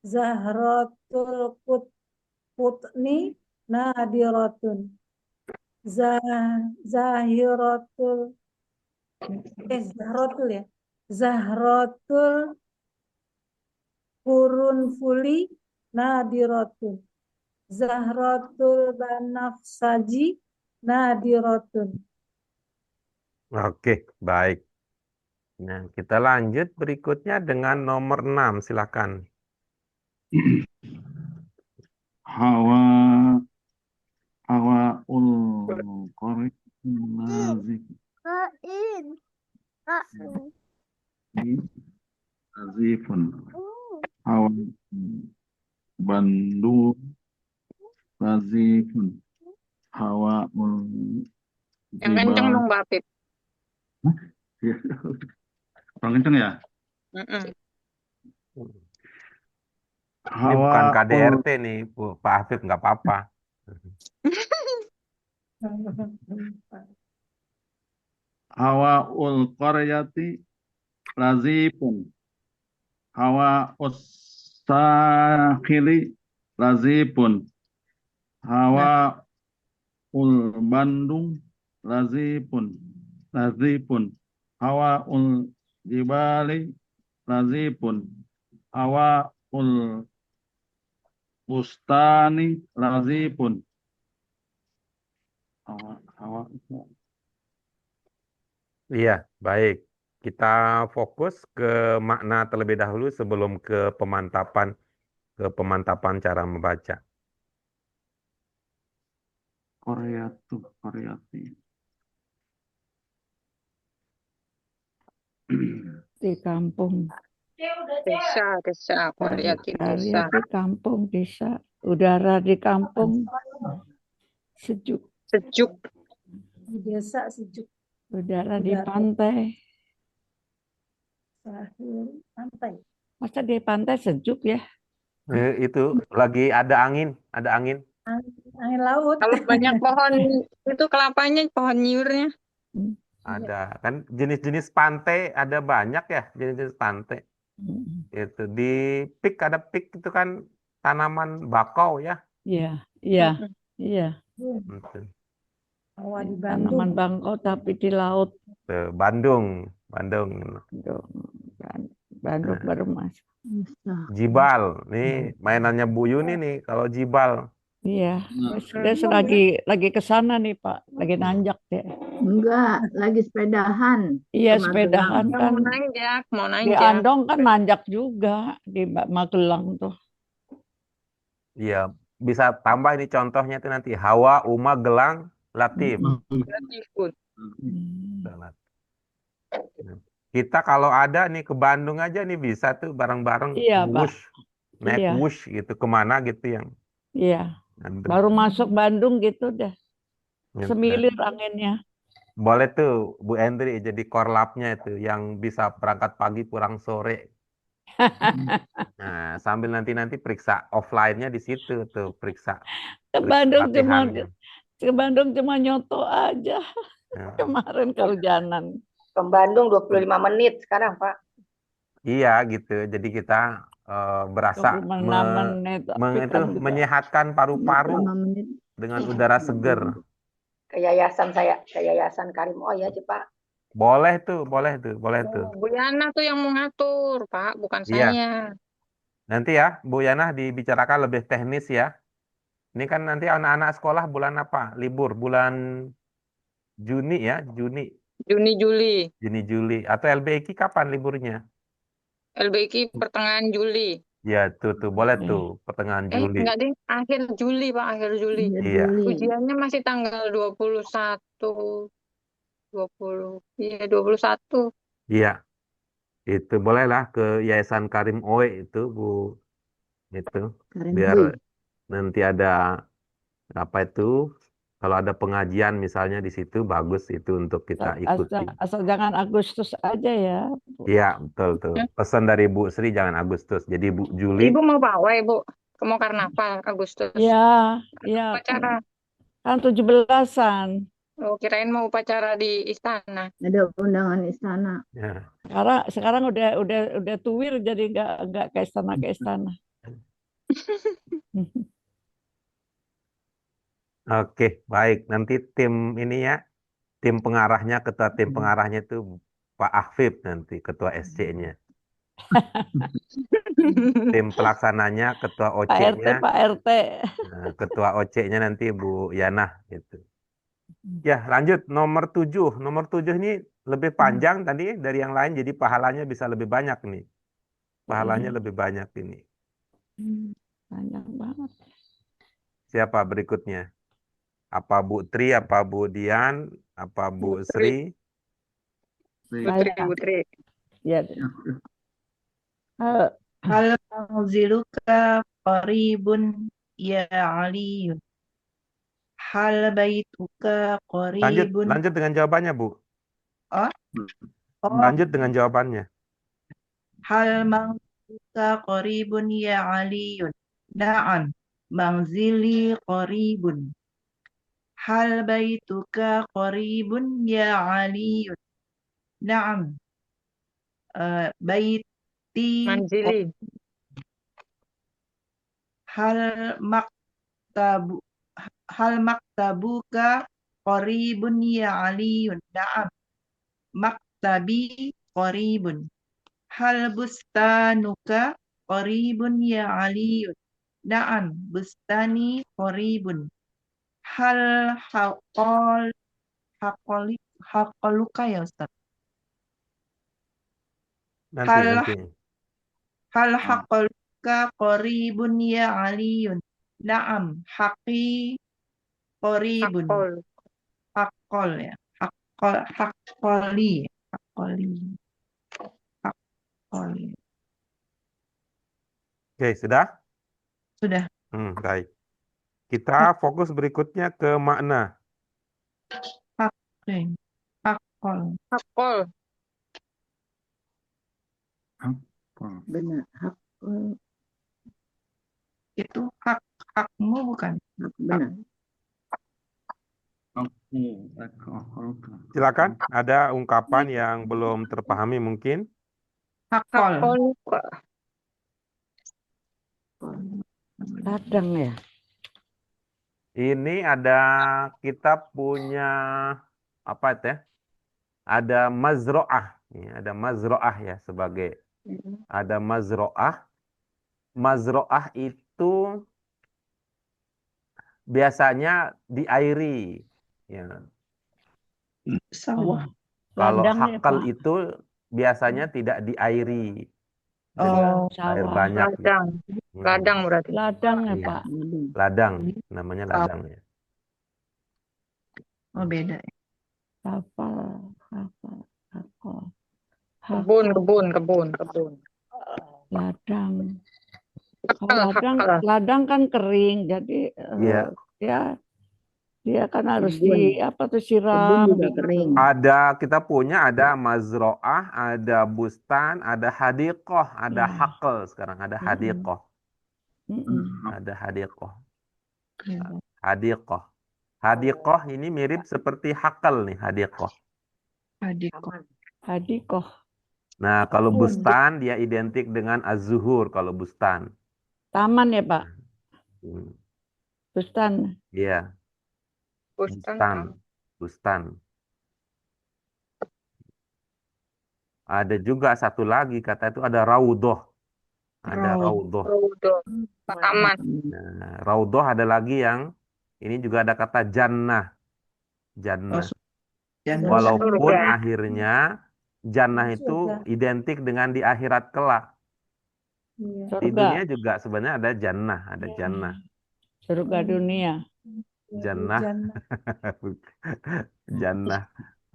Zahratul putni nadiratun. Zahiratul Zahratul ya. Zahratul qurunfuli nadiratun. Zahratul banafsaji nadiratun. Oke, baik. Nah, kita lanjut berikutnya dengan nomor 6. Silakan. Hawa ul qari nazik nazifun hawa bandu nazifun hawa ul Yang kenceng dong, Mbak Apip. kurang kenceng ya. Mm-mm. Ini bukan Hawa ul KDRT nih, Bu. Pak Afif nggak apa-apa. hawa ul qaryati lazifun hawa usakhili lazifun hawa ul Bandung lazifun hawa ul jibali lazifun hawa ul bustani lazifun hawa Iya, baik. Kita fokus ke makna terlebih dahulu sebelum ke pemantapan cara membaca. Koryati Di kampung. Desa, Koryati Karya desa. di kampung, desa. Udara di kampung sejuk. Sejuk. Di desa sejuk. Udara di Udara. pantai. Pantai. Masa di pantai sejuk ya? Itu lagi ada angin. Angin laut. Kalau banyak pohon itu kelapanya, pohon nyiurnya. Ada kan jenis-jenis pantai ada banyak ya jenis-jenis pantai. Itu di pik ada pik itu kan tanaman bakau ya. Iya, iya, iya. Itu. Awal di Bandung. Tanaman bangkau tapi di laut. Tuh, Bandung. Bandung baru masuk. Jibal. Nih mainannya Bu Yuni nih kalau jibal. Iya, dia lagi ke sana nih Pak, lagi nanjak deh. Enggak, lagi sepedahan. Iya, ke sepedahan Magelang. kan. Mau Di nanjak. Andong kan nanjak juga di Magelang tuh. Iya, bisa tambah ini contohnya itu nanti Hawa, Uma, Gelang, Latif. Latifun. Kita kalau ada nih ke Bandung aja nih bisa tuh bareng-bareng Iya, Pak. wush, naik Iya. wush gitu kemana gitu yang. Iya, Bandung. baru masuk Bandung gitu deh. Gitu. Semilir anginnya. Boleh tuh Bu Endri jadi korlapnya itu yang bisa berangkat pagi pulang sore. Nah, sambil nanti periksa offline-nya di situ tuh, periksa Ke Bandung latihannya. cuma nyoto aja. Nah, Kemarin kehujanan. Ke Bandung 25 menit sekarang, Pak. Iya gitu. Jadi kita berasa 26 menit, tapi itu kan juga menyehatkan paru-paru 5 menit. dengan udara seger. Ke yayasan saya, ke yayasan Karim Oh ya, Pak. Boleh tuh, boleh tuh, boleh tuh. Bu Yana tuh yang mengatur, Pak, bukan Iya. saya. Nanti ya, Bu Yana dibicarakan lebih teknis ya. Ini kan nanti anak-anak sekolah bulan apa? Libur bulan Juni ya, Juni, Juni, Juli. Juli. Atau LBK kapan liburnya? LBK pertengahan Juli. Ya, tuh boleh Oke. tuh, pertengahan Juli. Enggak deh, akhir Juli, Pak, akhir Juli. Akhir Iya. Juli. Ujiannya masih tanggal 21, 20. Iya, 21. Iya, itu bolehlah ke Yayasan Karim Oe itu, Bu. Itu, Karim biar Hui. nanti ada apa itu, kalau ada pengajian misalnya di situ, bagus itu untuk kita ikuti. Asal jangan Agustus aja ya. Bu. Iya, betul tuh. Pesan dari Bu Sri jangan Agustus. Jadi Bu Juli, Ibu mau pawai, Bu? Mau karnaval Agustus. Ya, ya Upacara. kan 17-an. Oh, kirain mau upacara di istana. Ada undangan istana. ya. Sekarang udah tuwir jadi nggak ke istana. Oke, baik. Nanti tim ini ya, tim pengarahnya, ketua tim pengarahnya itu Pak Afif nanti, ketua SC-nya. Tim pelaksananya, ketua Pak RT, OC-nya, Pak RT. ketua OC-nya nanti Bu Yana gitu. Ya, lanjut nomor 7. Nomor 7 ini lebih panjang tadi dari yang lain, jadi pahalanya bisa lebih banyak nih. Pahalanya lebih banyak ini. Panjang banget. Siapa berikutnya? Apa Bu Tri, apa Bu Dian, apa Bu Sri? Putri. Ya. Eh, Hal manziluka qaribun ya Aliyun. Hal baituka qaribun. Lanjut dengan jawabannya, Bu. Oh, Lanjut dengan jawabannya. hal manziluka qaribun ya Aliyun. Na'am, manzili qaribun. Hal baituka qaribun ya Aliyun. Na'am, baiti Manzili. hal maktabu hal maktabuka qaribun ya Aliyun. Na'am, maktabi qaribun. Hal bustanuka qaribun ya Aliyun. Na'am, bustani qaribun. Hal haqaluka ya Ustaz. Nanti. Hal haqaluka qaribun ya Aliyun. Na'am, haqi qaribun. Haqqol ya. Haqqoli. Oke, sudah? Sudah. Baik. Kita fokus berikutnya ke makna. Oke. Haqqol. Hakol. Benar. Hak. Itu hakmu bukan? Benar. Silakan, ada ungkapan yang belum terpahami mungkin? Haqqol. Ladang ya. Ini ada, kita punya apa itu ya? Ada mazro'ah. Ada mazro'ah ya sebagai. Ada mazro'ah. Mazro'ah itu biasanya diairi. Ya. Sawah. Kalau Ladang ya, hakal Pak. itu biasanya tidak diairi. Oh, Air Sawah. banyak. Ladang berarti. Ladang ya, Iya. Pak. Ladang, namanya ladang ya. oh beda ya. Kapal. Kebun. Ladang. Kalau ladang kan kering, jadi Iya. dia kan harus Kebun siram. juga kering. Kita punya ada mazro'ah, ada bustan, ada hadiqoh, ada hakel sekarang, ada hadiqoh. Ada hadiqoh. Hadiqoh ini mirip seperti hakel nih, hadiqoh. Hadiqoh. Hadikoh. Nah, kalau bustan dia identik dengan az-zuhur kalau bustan. Taman ya, Pak? Hmm, Bustan. Iya, Bustan bustan, taman. bustan. Ada juga satu lagi kata itu ada raudhoh. Ada raudhoh. Raudo. Taman. Nah, raudhoh ada lagi yang ini juga ada kata jannah. Oh, Jannah. jannah. Walaupun Surga. akhirnya jannah itu Surga. identik dengan di akhirat kelak. Iya. Di Surga. dunia juga sebenarnya ada jannah, ada jannah. Surga dunia. Jannah. Jannah. Jannah.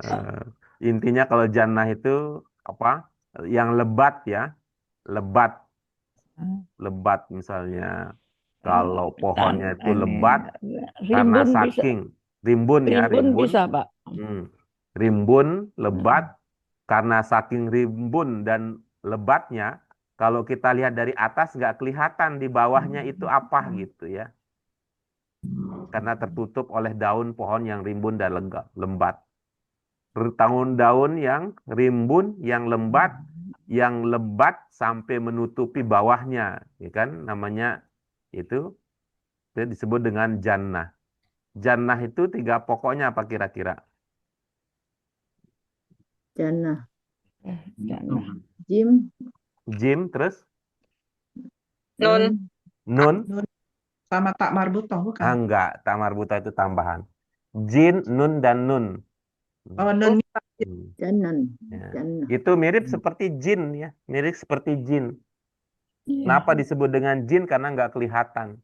Eh, intinya kalau jannah itu apa? Yang lebat ya, lebat, lebat misalnya. Kalau pohonnya itu lebat karena Rimbun bisa. saking rimbun ya, Rimbun rimbun. bisa, Pak. Rimbun, lebat, karena saking rimbun dan lebatnya, kalau kita lihat dari atas nggak kelihatan di bawahnya itu apa gitu ya. Karena tertutup oleh daun pohon yang rimbun dan lembat. Daun yang rimbun, yang lebat sampai menutupi bawahnya, ya kan? Namanya itu disebut dengan jannah. Jannah itu 3 pokoknya apa kira-kira? Jannah. Jannah. Jim. Jim, terus Nun. nun. Nun sama tak marbutoh bukan? Enggak, tak marbuta itu tambahan. Jin, nun, dan nun. Oh, nun. Jannan. Ya. Jannah. Itu mirip seperti jin ya, mirip seperti jin. Iya. Kenapa disebut dengan jin? Karena nggak kelihatan.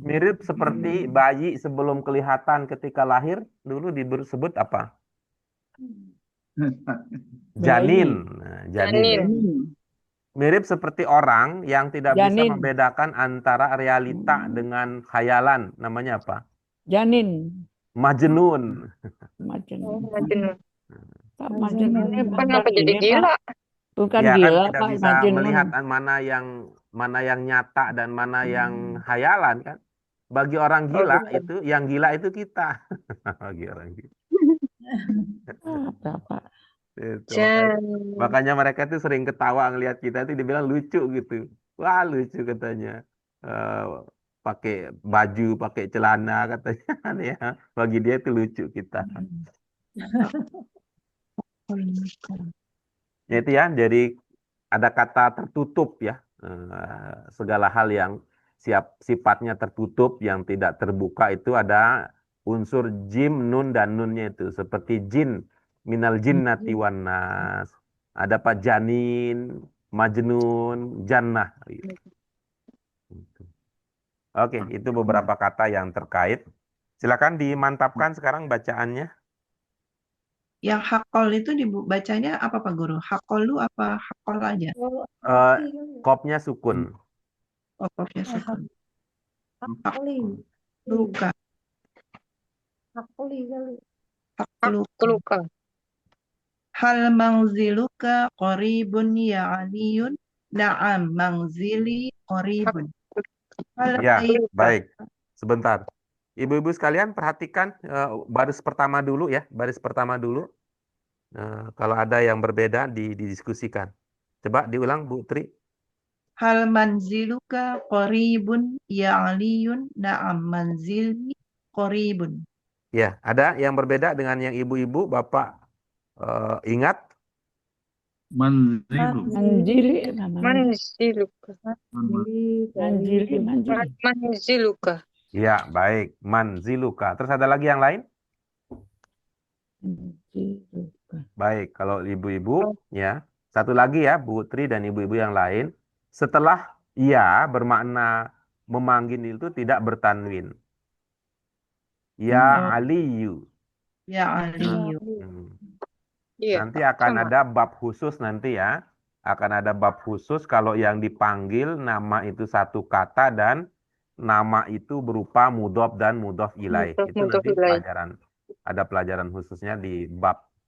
Mirip seperti bayi sebelum kelihatan ketika lahir, dulu disebut apa? Janin. Nah, janin. Janin. Mirip seperti orang yang tidak bisa Janin. membedakan antara realita dengan khayalan. Namanya apa? Janin. Majnun. Majnun. Majnun. Pak Majnun ini Kenapa bukan jadi ini, gila? Pak. Bukan Ya kan gila, tidak Pak bisa Majnun. melihat mana yang nyata dan mana yang khayalan kan. Bagi orang gila itu, yang gila itu kita. Bagi orang gila. Apa, Pak? Itu, Jan. makanya mereka tuh sering ketawa ngelihat kita itu dibilang lucu gitu. Wah lucu katanya. Eh, pakai baju, pakai celana katanya. Ya, bagi dia itu lucu kita. Ya, itu ya, jadi ada kata tertutup ya. Segala hal yang sifatnya tertutup, yang tidak terbuka itu ada unsur jim, nun, dan nunnya itu. Seperti jin, minal jinnati wan nas. Ada apa? Janin, majnun, jannah. Oke, itu beberapa kata yang terkait. Silakan dimantapkan sekarang bacaannya. Yang hakol itu dibacanya apa Pak Guru? Hakolu apa hakol aja? Kopnya sukun. Oh, kopnya sukun. Hakuli. Luka. Hakuli kali. Luka. Hal mangziluka qaribun ya aliyun? Na'am mangzili qaribun. Hal Ya, ay- baik. Sebentar. Ibu-ibu sekalian perhatikan baris pertama dulu ya, baris pertama dulu. Kalau ada yang berbeda didiskusikan. Coba diulang Bu Tri. Hal manziluka qaribun ya aliyun? Na'am manzili qaribun. Ya, ada yang berbeda dengan yang ibu-ibu, Bapak ingat? Manzilu. Manjili. Manziluka. Manjili. Manjili. Manziluka. Ya, baik. Manziluka. Terus ada lagi yang lain? Baik, kalau ibu-ibu ya. Satu lagi ya, Bu Tri dan ibu-ibu yang lain. Setelah ya bermakna memanggil itu tidak bertanwin. Ya Aliyu. Ya aliyu. Iya. Nanti akan ada bab khusus nanti ya. Akan ada bab khusus kalau yang dipanggil nama itu satu kata dan nama itu berupa mudhof dan mudhof ilaih. Itu Mudhof nanti ilaih. ada pelajaran khususnya di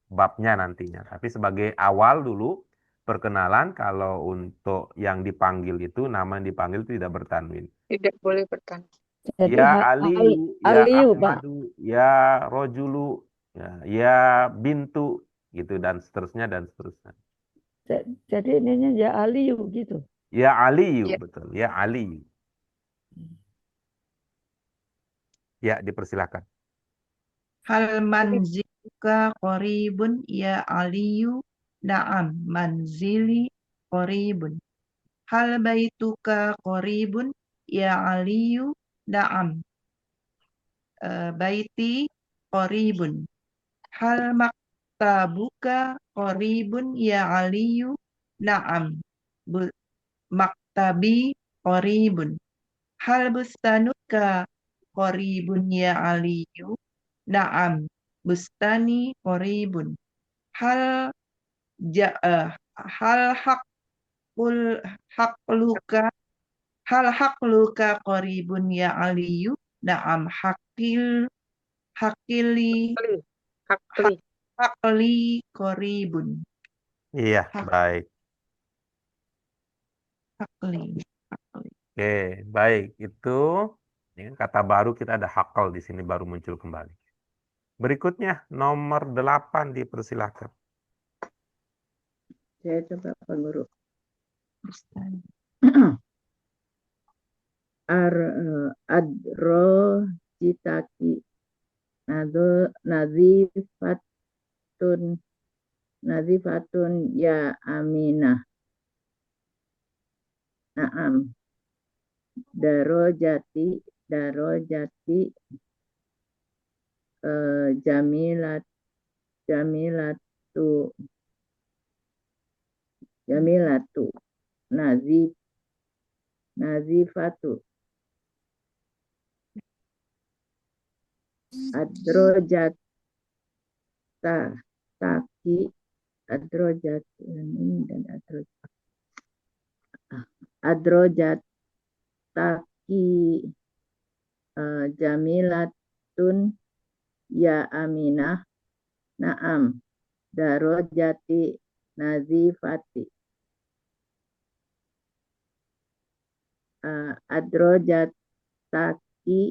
babnya nantinya. Tapi sebagai awal dulu perkenalan kalau untuk yang dipanggil itu nama yang dipanggil itu tidak bertanwin. Tidak boleh bertanya. Jadi Ya Aliyu, ya Aliyu, Pak. Ahmadu, ya Rojulu, ya Bintu. gitu dan seterusnya dan seterusnya. Jadi ininya ya Aliyu gitu. Ya Aliyu, Ya. betul. Ya Aliyu. Ya, dipersilakan. Hal manziluka qoribun ya Aliyu? Na'am, manzili qoribun. Hal baituka qoribun ya Aliyu? Na'am, baiti qoribun. Hal maktabuka qoribun ya Aliyu? Na'am, maktabi qoribun. Hal bustanuka qoribun ya Aliyu? Na'am, bustani qoribun. Hal haqluka hal haqluka qoribun ya Aliyu? Na'am, haqili Hakli. haqli qoribun. Iya, Hak- baik. Haqli. Oke, baik. Itu ini kan kata baru kita ada hakal di sini baru muncul kembali. Berikutnya nomor 8 dipersilahkan. Saya coba Pak Guru. Bustani. Adro jitaki nazifatun ya Aminah. Naam. Darojati jamilatu nazifatu adrojataki jamilatun ya Aminah. Naam, darojati nazifati. Adrojataki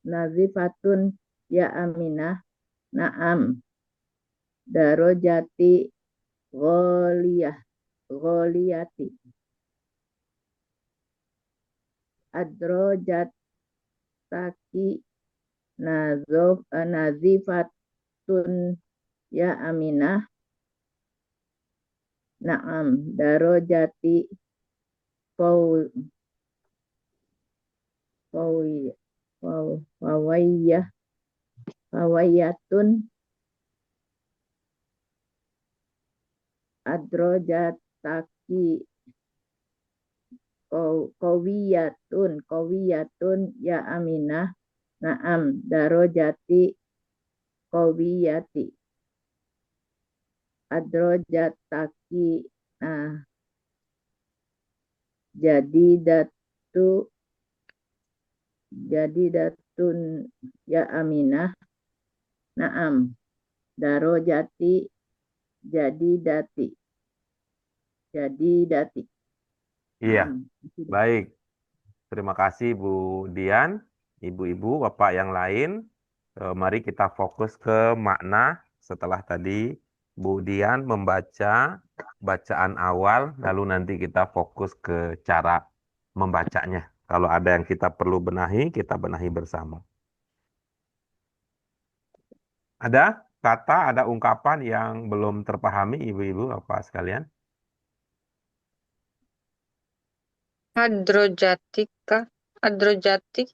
nazifatun ya Aminah. Naam, darojati gholiyati. Adrojataki nazifatun ya Aminah. Naam, darojati fawayatun adrojataki kawiyatun ya Aminah. Naam, darojati kawiyati. Adrojataki jadidatun ya Aminah. Naam, darojati jadidati. Iya, Naam. baik. Terima kasih Bu Dian, ibu-ibu, bapak yang lain. Mari kita fokus ke makna setelah tadi Bu Dian membaca bacaan awal, lalu nanti kita fokus ke cara membacanya. Kalau ada yang kita perlu benahi, kita benahi bersama. Ada kata, ada ungkapan yang belum terpahami ibu-ibu, bapak sekalian? Adrojatika. Adrojati.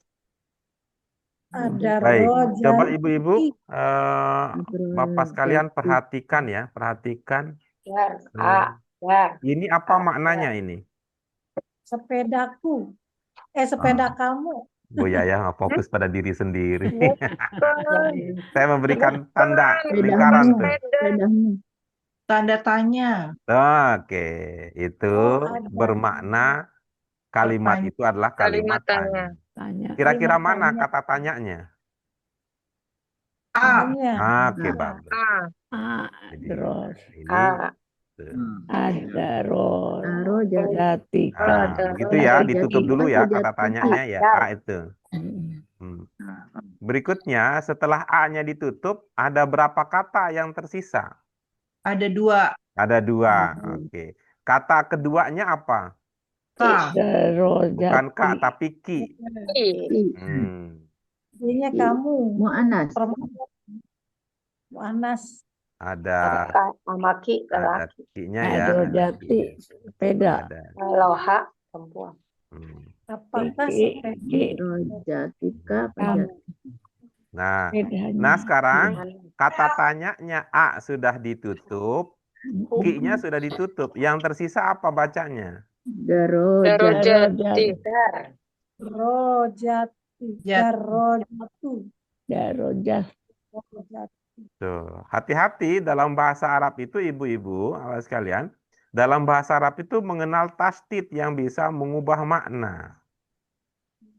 Ada Baik, coba rojati. ibu-ibu, bapak sekalian perhatikan ya, perhatikan. Dar, A, dar. Ini apa maknanya ini? Sepedaku. Sepeda kamu. Bu Yaya nggak fokus pada diri sendiri. Bukan. Saya memberikan tanda Bukan. lingkaran tuh. Sepedahmu. Tanda tanya. Oke, itu Oh, ada. bermakna kalimat Pertanyaan. itu adalah kalimat Kalimat tanya. tanya. Tanya. Kira-kira Kalimat mana tanya. kata tanyanya? A. Tanya. Oke, A. bagus. Jadi, Adros. ini tuh. Adros. Arojati. Jatika. Nah, begitu ya, Jati. ditutup dulu ya kata Jati. tanyanya ya. A itu. Hmm. Hmm. Berikutnya, setelah A-nya ditutup, ada berapa kata yang tersisa? Ada 2. Ada 2. Oke. Kata keduanya apa? Ka. Bukan K, Darojati. tapi Ki. Ih, Jadinya kamu. Mu'anas. Perempuan. Mu'anas. Ada sama Ki ada lelaki. Ki-nya ya. Ada Darojati. Ki-nya. Sepeda. Ada. Loha perempuan. Apakah Ki. sepeda Rojatika Kamu. Nah, Sepedanya. sekarang kata tanyanya A sudah ditutup, Ki-nya sudah ditutup. Yang tersisa apa bacanya? Darojat. Darojati. Dar. rojati? Jat. Darojatu. Darojat. Rojati. Tuh, hati-hati dalam bahasa Arab itu ibu-ibu, awas sekalian. Dalam bahasa Arab itu mengenal tasdid yang bisa mengubah makna.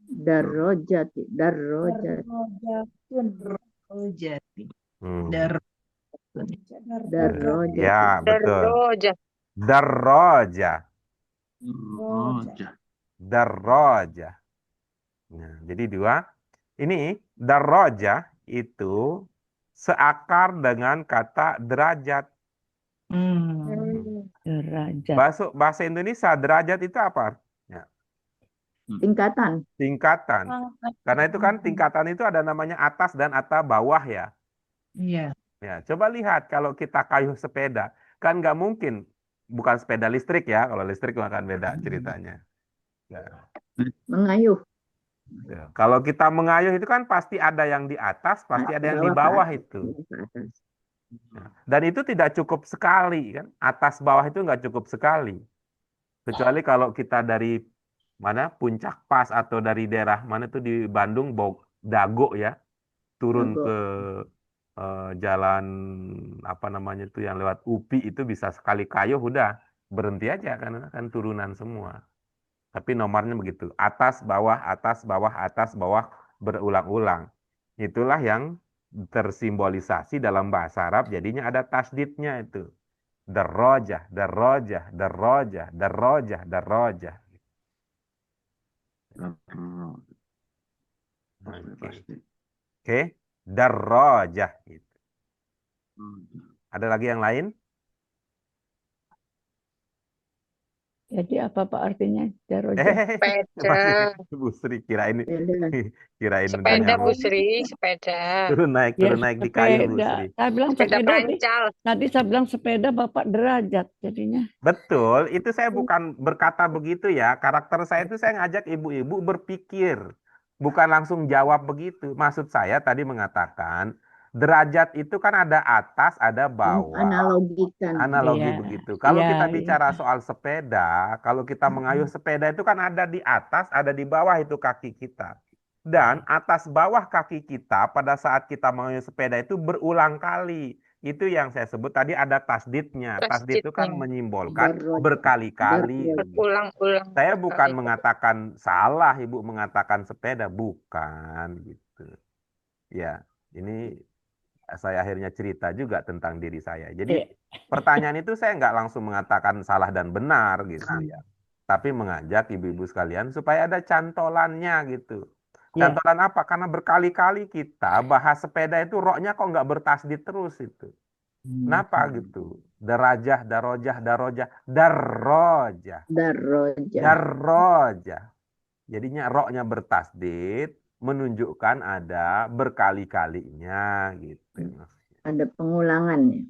Darojati. Darojat. Darojatun. Rojati. Hmm. Darojat. Ya, betul. Darojat. Darroja. Roja. Darroja. Nah, jadi 2. Ini darroja itu seakar dengan kata derajat. Derajat. Bahasa Indonesia derajat itu apa? Tingkatan. Tingkatan. Karena itu kan tingkatan itu ada namanya atas dan atas bawah ya. Iya. Ya, coba lihat kalau kita kayuh sepeda, kan nggak mungkin bukan sepeda listrik ya. Kalau listrik akan beda ceritanya. Ya. Mengayuh. Ya. Kalau kita mengayuh itu kan pasti ada yang di atas, pasti ada yang di ke bawah atas. itu. Ke atas. Ya. Dan itu tidak cukup sekali kan. Atas bawah itu nggak cukup sekali. Kecuali kalau kita dari mana Puncak Pas atau dari daerah mana itu di Bandung Dago ya, turun Dago. ke jalan apa namanya itu yang lewat UPI itu bisa sekali kayuh udah berhenti aja karena kan turunan semua. Tapi nomornya begitu, atas bawah berulang-ulang. Itulah yang tersimbolisasi dalam bahasa Arab, jadinya ada tasdidnya itu. Darrojah, darrojah, darrojah, darrojah, darrojah. Oke, darrojah. Gitu. Ada lagi yang lain? Jadi apa Pak artinya darojat? Sepeda. Bu Sri kirain kirain udah Sepeda Bu nyambung. Sri, sepeda. Turun naik di kayu Bu Sri. Saya bilang Sepeda sepeda. pancal. Tadi saya bilang sepeda Bapak derajat jadinya. Betul, itu saya bukan berkata begitu ya. Karakter saya itu saya ngajak ibu-ibu berpikir. Bukan langsung jawab begitu. Maksud saya tadi mengatakan, derajat itu kan ada atas, ada bawah. Analogikan. Analogi Iya, begitu. Kalau iya, kita iya. bicara soal sepeda, kalau kita mengayuh sepeda itu kan ada di atas, ada di bawah itu kaki kita. Dan atas bawah kaki kita pada saat kita mengayuh sepeda itu berulang kali. Itu yang saya sebut tadi ada tasdidnya. Tasdid itu kan Tasdidnya. menyimbolkan Darrojat. berkali-kali. Berulang-ulang. Saya bukan berkali. mengatakan salah ibu mengatakan sepeda, bukan gitu. Ya, ini saya akhirnya cerita juga tentang diri saya. Jadi pertanyaan itu saya nggak langsung mengatakan salah dan benar gitu ya. Tapi mengajak ibu-ibu sekalian supaya ada cantolannya gitu. Ya. Cantolan apa? Karena berkali-kali kita bahas sepeda itu roknya kok nggak bertasdid terus itu. Kenapa gitu? Darajah, darojah, darojah, darrojah, Darojat. darrojah. Jadinya roknya bertasdid menunjukkan ada berkali-kalinya gitu. Ada pengulangannya.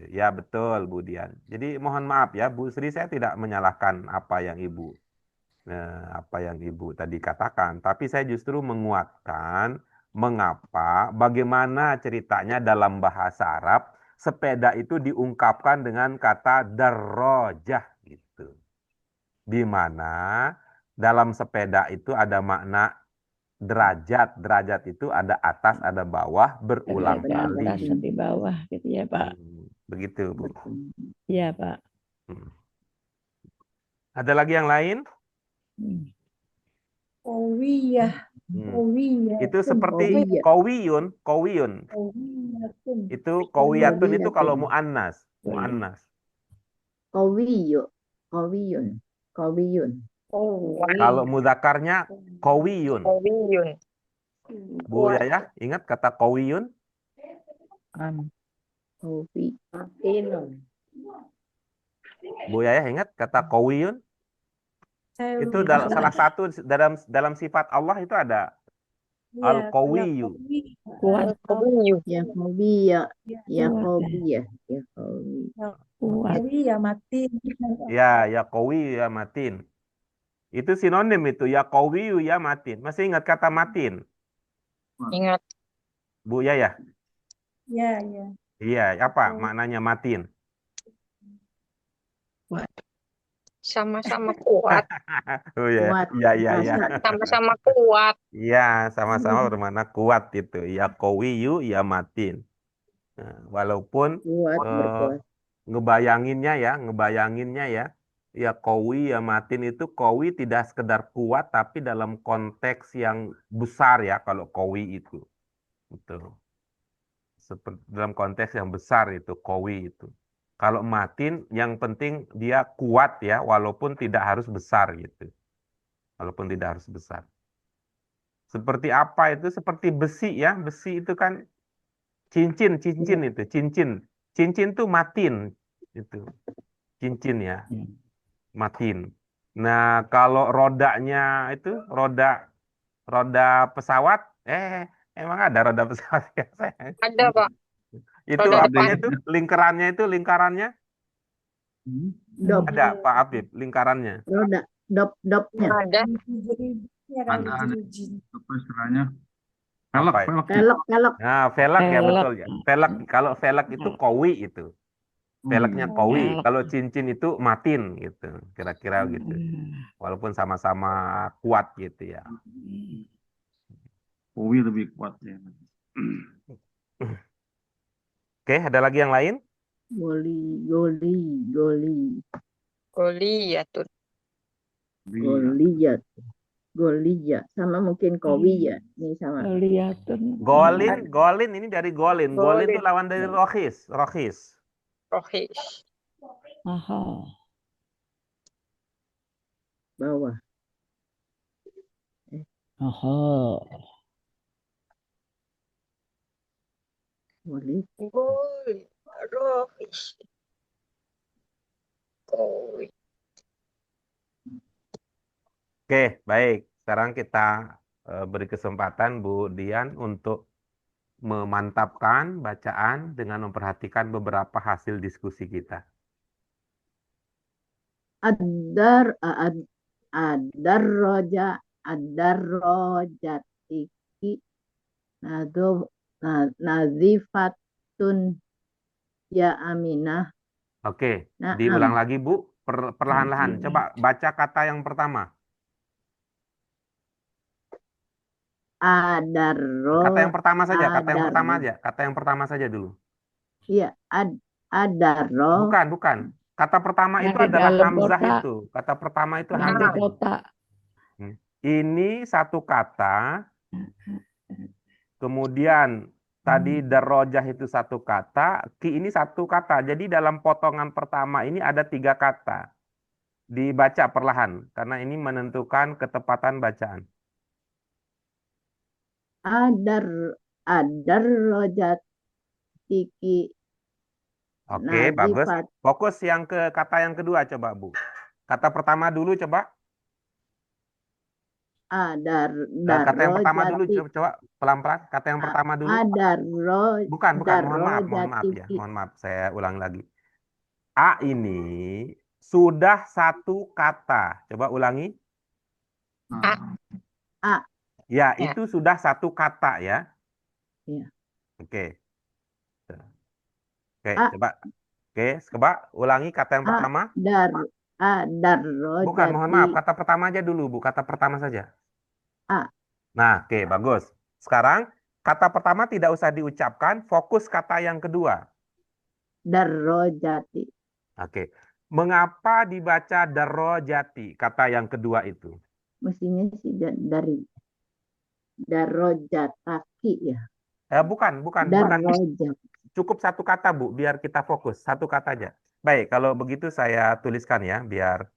Ya betul Bu Dian. Jadi mohon maaf ya Bu Sri, saya tidak menyalahkan apa yang Ibu tadi katakan, tapi saya justru menguatkan bagaimana ceritanya dalam bahasa Arab sepeda itu diungkapkan dengan kata darrojah gitu. Di mana dalam sepeda itu ada makna derajat. Derajat itu ada atas, ada bawah, berulang Ada kali. atas, di bawah gitu ya Pak. Begitu Bu. Iya Pak. Ada lagi yang lain? Kowiyah. Kowiyah. Itu seperti kowiyun. Kowiyatun. Itu kowiyatun itu kalau mu'annas. Kowiyun. Kowiyun. Oh, Kalau mudzakarnya kowiyun. Kowiyun. Bu Kuat. Yayah, ingat kata kawiyun? Kopi. Matin. Bu Yayah ingat kata kawiyun? Saya Itu lupa. salah satu dalam sifat Allah itu ada Iya, al-qawiyu. Kuat, Kamu Ya kopi ya. Ya kuat, kopi ya. Ya kopi. kuat. ya mati. Ya qawiyu ya matin. Itu sinonim itu, ya qawiyu ya matin. Masih ingat kata matin? ingat Bu Yayah? Ya, ya. Iya, apa maknanya matin? sama-sama kuat, Oh ya, Kuat. iya, iya, iya. Rasa. sama-sama kuat. Iya, sama-sama bermakna kuat itu. Ya qawiyu ya matin. Nah, walaupun Kuat eh, berkuasa. ngebayanginnya ya, ya qawi ya matin itu qawi tidak sekedar kuat tapi dalam konteks yang besar ya kalau qawi itu. Betul. Seperti dalam konteks yang besar itu qawi itu. Kalau matin yang penting dia kuat ya walaupun tidak harus besar gitu. Walaupun tidak harus besar. Seperti apa itu? Seperti besi ya. Besi itu kan cincin itu, cincin. Cincin tuh matin itu. Cincin ya, matin. Nah, kalau rodanya itu roda pesawat, emang ada roda pesawat ya, sayang? Ada Pak, Itu roda apanya depan. itu? Lingkarannya Dop. ada Pak Habib, lingkarannya. Roda. Dopnya. Ada Ya kan Ada jeruji. apa istilahnya? Velg, Apa itu? velg. Velg. Velg. Nah, velg ya Velg. betul ya. Velg, kalau velg itu kowi itu. Velgnya kowi. Velg. Kalau cincin itu matin gitu. Kira-kira gitu. Walaupun sama-sama kuat gitu ya. Kowi lebih kuat ya. Oke, ada lagi yang lain? Goli. Goliatun. Goliat. Goliat. Sama mungkin kowi ya. Ini sama. Kelihatan. Golin ini dari golin. Golin itu Golin. lawan dari rohis. Rohis. Mahal. Bawah. Mahal. Goli. Rohis. Kowi. Oke, baik. Sekarang kita beri kesempatan Bu Dian untuk memantapkan bacaan dengan memperhatikan beberapa hasil diskusi kita. Rojatiki nazifatun ya Aminah. Oke, Naam. diulang lagi Bu, perlahan-lahan. Coba baca kata yang pertama. Kata yang pertama saja, kata yang pertama saja dulu. Iya, adarro. Bukan. Kata pertama Yang itu di adalah dalam hamzah kotak. itu. Kata pertama itu Yang di hamzah. kotak. Ini satu kata. Kemudian tadi darrojah itu satu kata, ki ini satu kata. Jadi dalam potongan pertama ini ada 3 kata. Dibaca perlahan karena ini menentukan ketepatan bacaan. Rojatiki. Oke, bagus. Fokus yang ke kata yang kedua coba Bu. Kata pertama dulu coba. Kata yang pertama dulu coba pelan-pelan. Kata yang pertama dulu. Bukan. Mohon maaf ya. Mohon maaf, saya ulang lagi. A ini sudah satu kata. Coba ulangi. A. Ya, Ya. itu sudah satu kata ya. Iya. Oke. Coba ulangi kata yang pertama. Bukan, mohon maaf, kata pertama aja dulu, Bu. Kata pertama saja. Nah, oke, bagus. Sekarang kata pertama tidak usah diucapkan, fokus kata yang kedua. Darrojati. Oke. Mengapa dibaca darrojati, kata yang kedua itu? Mestinya sih dari darrojataki ya. Bukan. Darrojat. Cukup satu kata, Bu, biar kita fokus. Satu kata aja. Baik, kalau begitu saya tuliskan ya, biar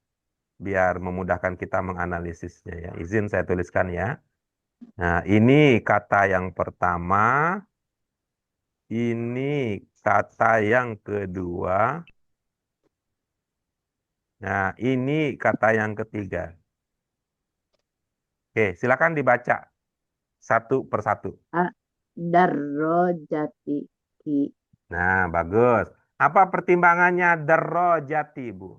memudahkan kita menganalisisnya ya. Izin saya tuliskan ya. Nah, ini kata yang pertama, ini kata yang kedua. Nah, ini kata yang ketiga. Oke, silakan dibaca satu persatu. Darrojati ki. Nah, bagus. Apa pertimbangannya darrojati, Bu?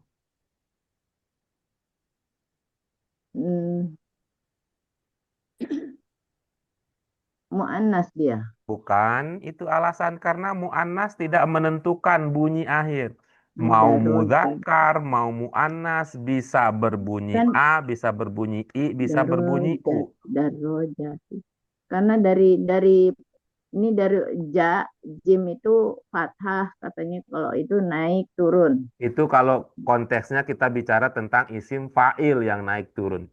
Hmm, muannas dia. Bukan, itu alasan karena mu'annas tidak menentukan bunyi akhir. Mau Darrojati. mudzakkar, mau mu'annas, bisa berbunyi Kan A, bisa berbunyi I, bisa berbunyi U. darrojati. Karena dari ini dari jim itu fathah katanya, kalau itu naik turun. Itu kalau konteksnya kita bicara tentang isim fa'il yang naik turun.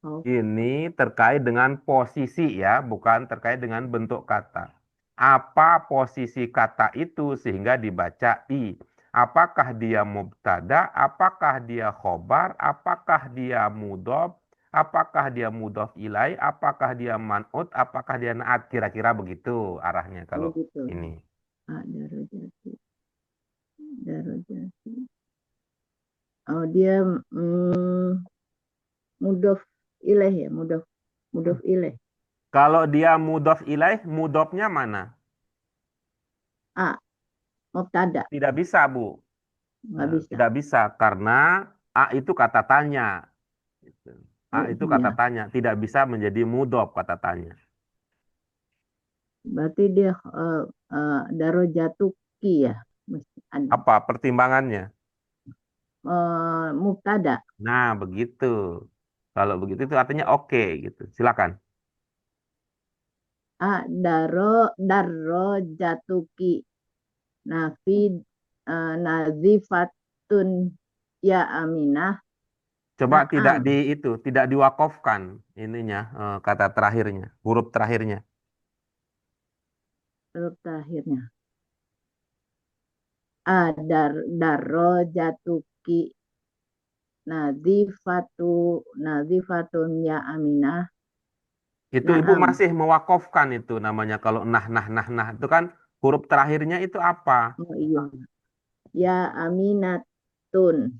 Oh, Ini terkait dengan posisi ya, bukan terkait dengan bentuk kata. Apa posisi kata itu sehingga dibaca I? Apakah dia mubtada? Apakah dia khobar? Apakah dia mudhof? Apakah dia mudhof ilai? Apakah dia man'ut? Apakah dia naat? Kira-kira begitu arahnya kalau gitu. ini. Darrojati. Darrojati. Oh, dia mudhof ilaih ya, mudhof ilaih. Kalau dia mudhof ilai, mudhofnya mana? Mubtada, Tidak bisa, Bu. nggak bisa. Tidak bisa karena A itu kata tanya. Gitu. A Oh itu iya, kata tanya, tidak bisa menjadi mudhof kata tanya. berarti dia darojatuki ya, mesti ada. Apa pertimbangannya? Mubtada. Nah, begitu. Kalau begitu itu artinya oke gitu. Silakan. Darojatuki nafid nazifatun ya Aminah. Coba tidak Naam, tidak diwakofkan ininya kata terakhirnya, huruf terakhirnya. huruf terakhirnya. Darojatuki nazifatun ya Aminah. Itu Ibu Naam. masih mewakofkan itu namanya kalau nah itu kan huruf terakhirnya itu apa? Oh iya. Ya Aminatun.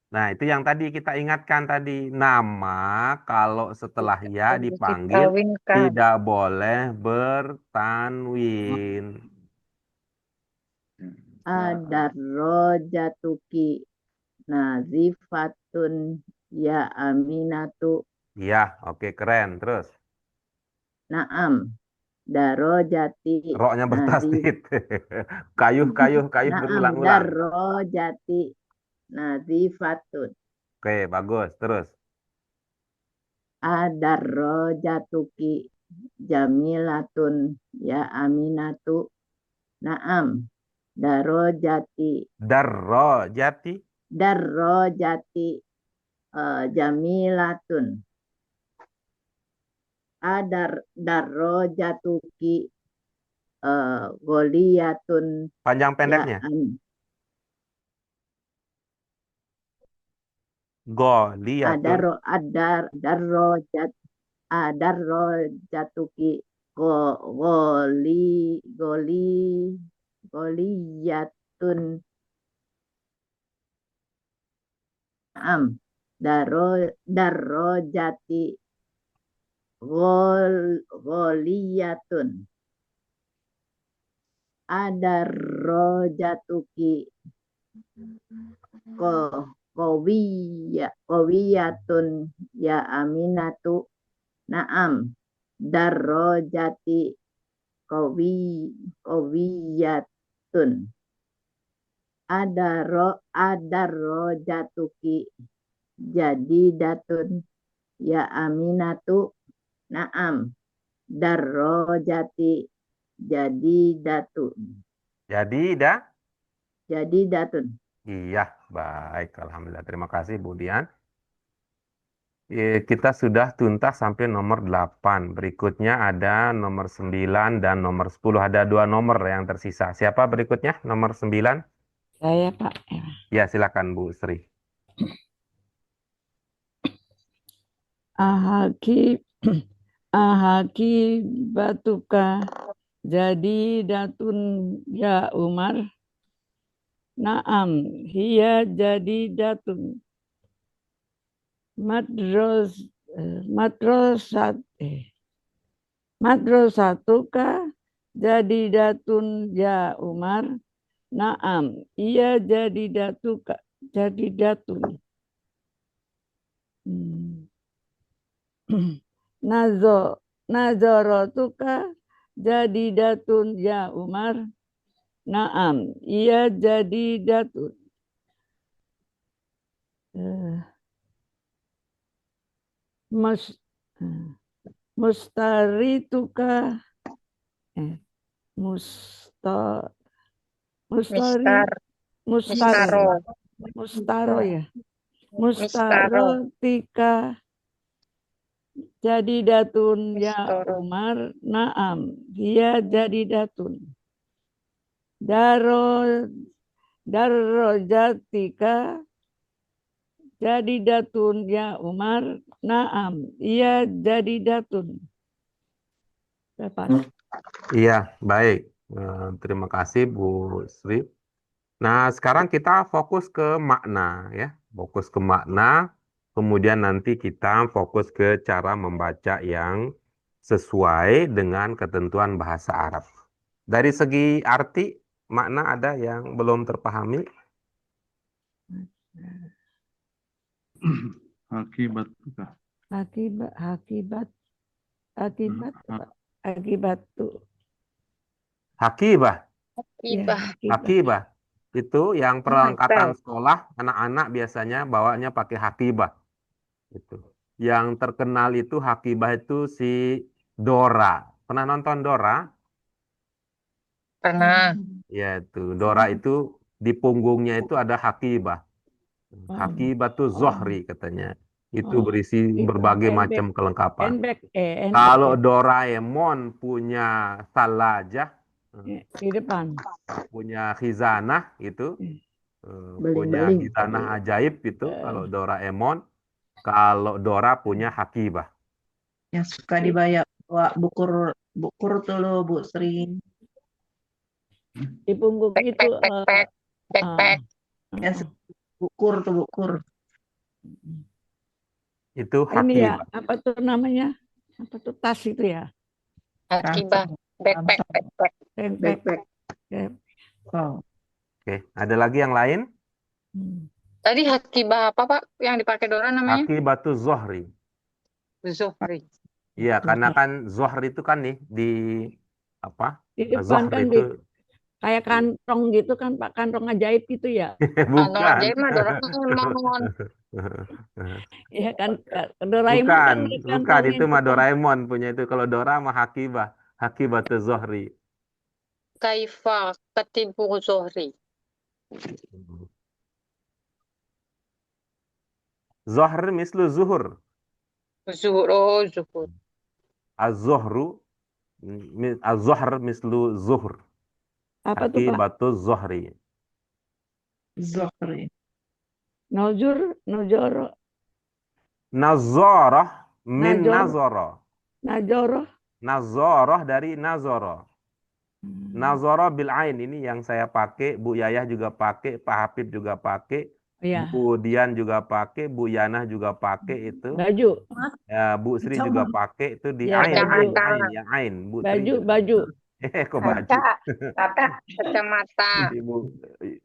Nah, itu yang tadi kita ingatkan tadi. Nama kalau setelah ya Harus dipanggil dikawinkan. tidak boleh bertanwin. Adarrojatuki nazifatun ya Aminatu. Iya, oke keren. Terus, Naam. Darojati roknya nazif. bertasdid. Kayuh Naam. berulang-ulang. Darrojati nazifatun. Oke, bagus. Terus, Adarrojatuki jamilatun ya Aminatu. Naam. Darojati darrojati. darrojati jamilatun. Darrojatuki goliyatun Panjang ya pendeknya. Goliyatun. Darrojatuki goliyatun. Am darrojati goliyatun. Adarrojatuki kowiyatun ya Aminatu. Naam. Darrojati kowiyatun. Adarrojatuki jadidatun ya Aminatu. Naam. Darrojati jadidatun. Jadidatun. Iya, baik. Alhamdulillah. Terima kasih, Bu Dian. Kita sudah tuntas sampai nomor 8. Berikutnya ada nomor 9 dan nomor 10. Ada 2 nomor yang tersisa. Siapa berikutnya? Nomor 9? Saya Pak. Ya, silakan Bu Sri. Ahaki Ahaki batuka jadi datun ya Umar. Naam, hiya jadi datun. Madrasat madrasatuka jadi datun ya Umar. Naam, iya jadi datuka jadi datun. Nazaratuka jadi datun ya Umar. Naam, iya jadi datun. Mustarituka mustari Mistar, mustaro Mistaro, mustaro ya Mistaro, mustarotika jadi datun ya Mistoro. Umar. Naam, dia jadi datun. Darojatika jadi datun ya Umar. Naam, ia jadi datun. Dapat. Iya, baik. Terima kasih Bu Sri. Nah, sekarang kita fokus ke makna ya. Fokus ke makna, kemudian nanti kita fokus ke cara membaca yang sesuai dengan ketentuan bahasa Arab. Dari segi arti, makna ada yang belum terpahami? Akibat bukan. Akibat tuh. Hakibah. Ibah, Hakibah. Itu yang perlengkapan sekolah, anak-anak biasanya bawanya pakai hakibah. Itu. Yang terkenal itu hakibah itu si Dora. Pernah nonton Dora? pernah. Ya itu. Dora itu di punggungnya itu ada hakibah. Hakibah itu Zohri katanya. Itu berisi berbagai macam kelengkapan. Kalau Doraemon punya salajah, di depan. punya khizanah itu, punya Beling-beling. khizanah ajaib itu kalau Doraemon. Kalau Dora punya hakibah. Yang suka dibayar bukur tuh lo Bu Sri. Di punggung itu Backpack, Yang bukur tuh bukur. Itu ini ya, hakibah. apa tuh namanya? Apa tuh tas itu ya? Akibah, backpack. Backpack. Oh. Oke, ada lagi yang lain? Tadi Hakibah apa Pak yang dipakai Dora namanya? Hakibatu Zohri. Zohri. Iya, karena kan Zohri itu kan nih di apa? Di depan Zohri kan itu kayak kantong gitu kan Pak, kantong ajaib gitu ya. Kantong bukan. ajaib mah Doraemon. Ya kan Doraemon Bukan, kan di bukan kantong itu mah Doraemon punya itu. Kalau Dora mah Hakibah, Hakibatu Zohri. Kaifa katibu Zohri. Zohr mislu zuhur. Zuhur, oh zuhur. Az-Zohru Az-Zohr mislu zuhur. apa tuh Pak? Hakibatu Zohri. Zohri. Nojoro, Nazarah min nazara. Nazarah dari nazara. Nazara bil ain ini yang saya pakai, Bu Yayah juga pakai, Pak Hafid juga pakai, ya. Bu Dian juga pakai, Bu Yanah juga pakai itu. Baju, Ya, Bu Sri juga pakai itu di Ya, ain, baju. yang ain, Bu Sri. baju. Kok baju? Mata. Kacamata.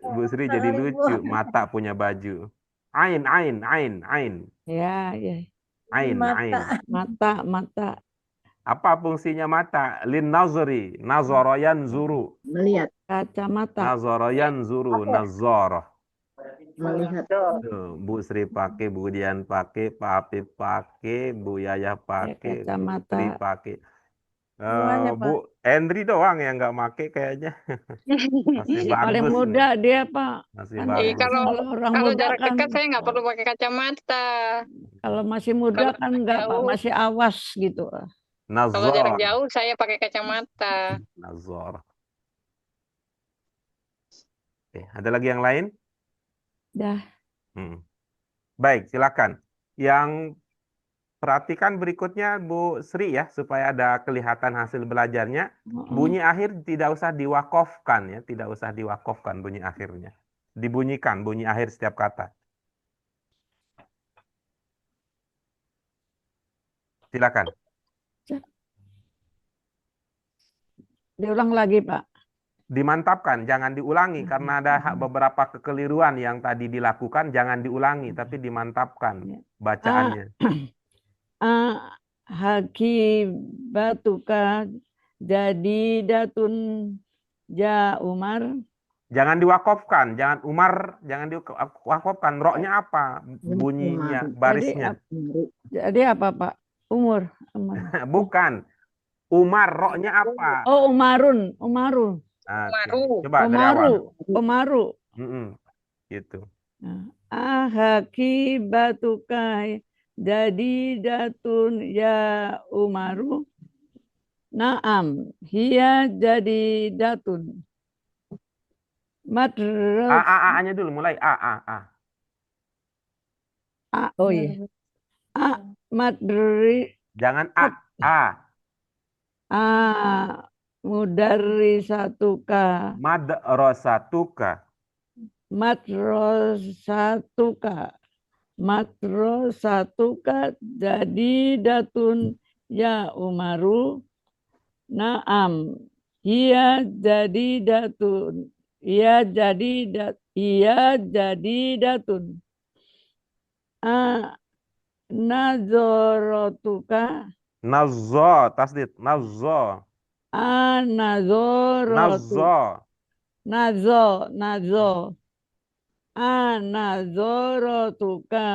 Bu Sri jadi lucu, mata punya baju. Ain. Ya. Ain. Mata. Apa fungsinya mata? Lin nazari, nazarayan zuru. Melihat, Kacamata. Nazarayan zuru, nazarah. melihat. Tuh, Bu Sri pakai, Bu Dian pakai, Pak Apip pakai, Bu Yayah pakai, Bu kacamata. Sri pakai. Semuanya, Pak. Bu Endri doang yang nggak pakai kayaknya. Masih Paling bagus muda nih. dia Pak. Masih Kan bagus. Kalau orang kalau muda jarak kan, dekat saya nggak perlu pakai kacamata. kalau masih muda Kalau kan enggak Pak, jauh. masih awas gitu. Kalau jarak Nazar. jauh saya pakai kacamata. Nazar. Oke, ada lagi yang lain? Dah. Baik, silakan. Yang Perhatikan berikutnya Bu Sri ya, supaya ada kelihatan hasil belajarnya. Heeh. Bunyi akhir tidak usah diwakofkan ya, tidak usah diwakofkan bunyi akhirnya. Dibunyikan bunyi akhir setiap kata. Silakan. Diulang lagi, Pak. Dimantapkan, jangan diulangi karena ada beberapa kekeliruan yang tadi dilakukan, jangan diulangi tapi dimantapkan Ya. bacaannya. Hakibatuka jadi datun ja Umar. Jangan diwakofkan, jangan Umar, jangan diwakofkan. Roknya apa? Bunyinya, barisnya. Jadi apa, Pak? Umar. Bukan. Umar, roknya apa? Oh, Umarun. Umarun. Nah, Umaru. coba dari awal. Umaru. Gitu. Hakibatuka jadi datun ya Umaru. Naam, hiya jadi datun. Madras. A-nya dulu, mulai A. Oh iya. Madri. Jangan A. Mudarrisatuka. Madrasatuka. Madrasatuka jadi datun ya Umaru. Naam, ia jadi datun. Ia jadi datun. Nazorotuka. Nazzo, tasdid. Nazzo. Nazorotuka. Nazo. Nazorotuka.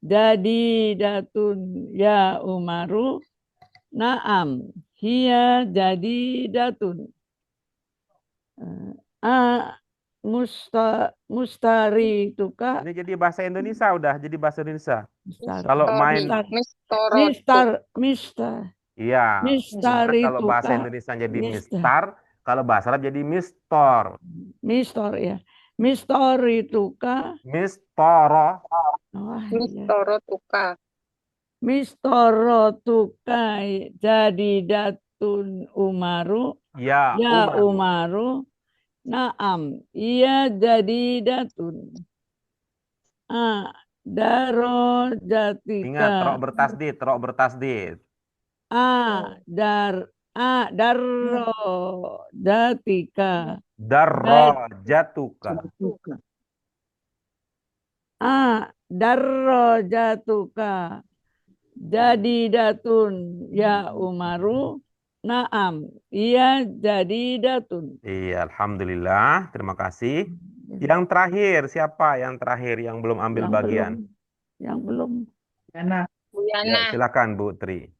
Jadi datun ya Umaru. Naam. Hiya jadi datun. Mustari tuka. Ini jadi bahasa Indonesia udah, jadi bahasa Indonesia. Kalau main Mister. iya. Mistari Kalau bahasa tuka. Indonesia jadi mistar, kalau bahasa Arab jadi mistor. Mistor ya. Mistori tuka. Mistoro. Mistoro tuka. Mistoro tukai jadi datun Umaru. Ya, Umaru. Naam, ia jadi datun. Daro jatika. Ingat, rok bertasdid. Darro jatika. Darro jatuka. Darro jatuka. Jadi datun ya Umaru. Naam, ia jadi datun. Iya, alhamdulillah. Terima kasih. Yang terakhir, siapa yang terakhir yang belum ambil bagian? Yang belum. Bu Yana. Ya, silakan Bu Tri.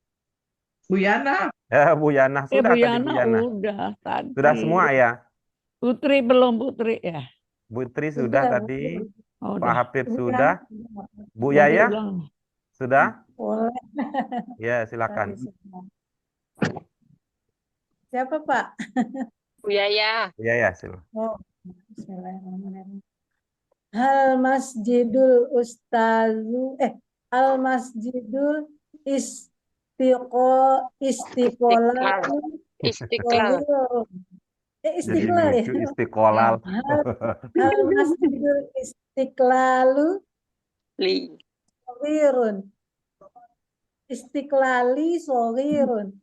Bu Yana. Bu Yana sudah Bu tadi Bu Yana. Udah tadi. Sudah semua ya? Putri belum Putri ya? Bu Tri sudah tadi. Pak Hafid sudah. Bu Jadi Yaya ulang. sudah? Boleh. Ya, silakan. Siapa Pak? Bu Yaya. Bu Yaya, silakan. Oh, bismillahirrahmanirrahim. Al masjidul istiqlal. Istiqlal. Jadi Istiqlal ya. lucu istiqolal. Al masjidul istiqlalu Li. soghirun. Istiqlali soghirun.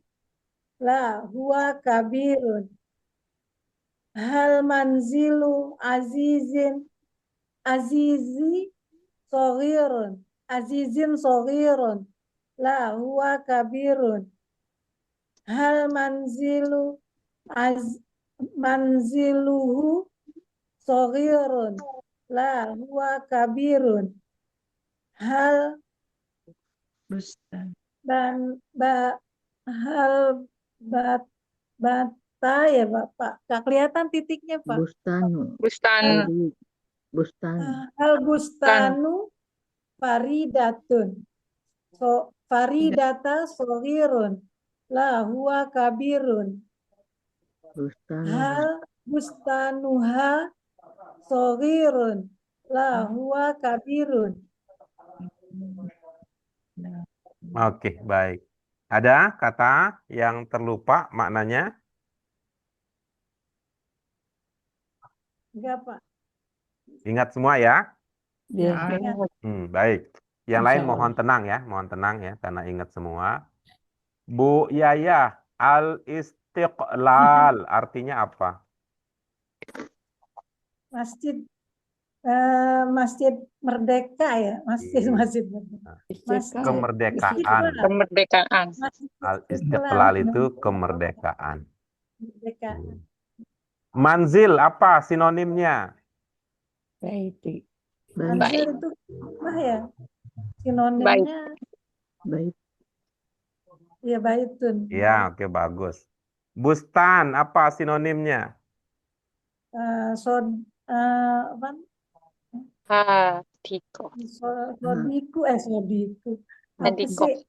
La huwa kabirun. Hal manzilu azizi soghirun. Azizin soghirun. La huwa kabirun. Hal manziluhu soghirun. La huwa kabirun. Hal bata ya Bapak. Gak kelihatan titiknya Pak. Bustanu. Al bustanu faridatun. Faridata soghirun. La huwa kabirun. Hal bustanuha soghirun. La huwa kabirun. Oke, baik. Ada kata yang terlupa maknanya? Enggak, Pak. Ingat semua ya? Ya, Ya. Ingat. Baik. Yang lain Insya mohon Allah. tenang ya, mohon tenang ya, karena ingat semua. Bu Yaya, al-istiqlal artinya apa? Masjid Masjid Merdeka ya, Masjid Iya. Merdeka. Istiqlal. Kemerdekaan. Kemerdekaan. Masjid Al-istiqlal itu kemerdekaan. Merdeka. Manzil apa sinonimnya? Baiti. Manzil itu apa ya? Sinonimnya Baik. ya baitun. Ya, oke bagus. Bustan apa sinonimnya? Apa? Hadiko. Sodiku, sodiku. Apa Hadiko. sih?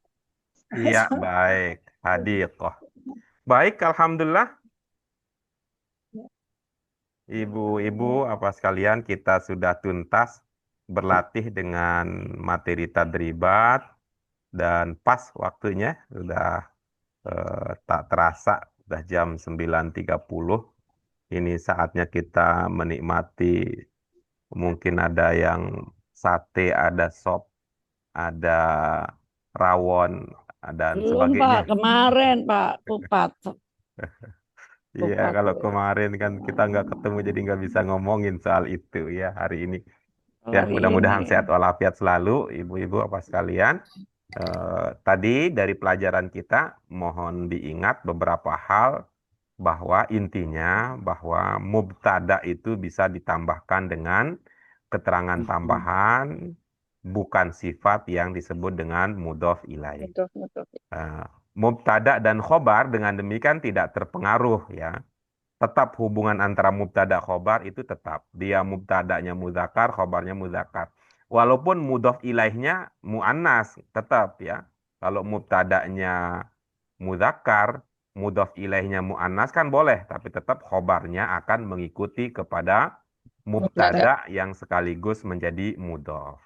Iya, baik. Hadiqah. Baik, alhamdulillah. Ibu-ibu, apa sekalian, kita sudah tuntas berlatih dengan materi tadribat dan pas waktunya sudah tak terasa sudah jam 9.30. Ini saatnya kita menikmati, mungkin ada yang sate, ada sop, ada rawon, dan Belum, sebagainya. Pak. Kemarin, Pak. Kupat. Iya, Kupat. kalau kemarin kan kita nggak ketemu jadi nggak bisa ngomongin soal itu ya hari ini. Ya, Hari mudah-mudahan ini. sehat walafiat selalu, ibu-ibu apa sekalian. Tadi dari pelajaran kita mohon diingat beberapa hal bahwa intinya bahwa mubtada itu bisa ditambahkan dengan keterangan tambahan bukan sifat yang disebut dengan mudhof ilaih. Betul. Mubtada dan khobar dengan demikian tidak terpengaruh ya. Tetap hubungan antara mubtada khobar itu tetap. Dia mubtadanya muzakkar, khobarnya muzakkar. Walaupun mudhof ilaihnya muannas tetap ya. Kalau mubtadanya muzakkar, mudhof ilaihnya muannas kan boleh, tapi tetap khobarnya akan mengikuti kepada mubtada yang sekaligus menjadi mudhof.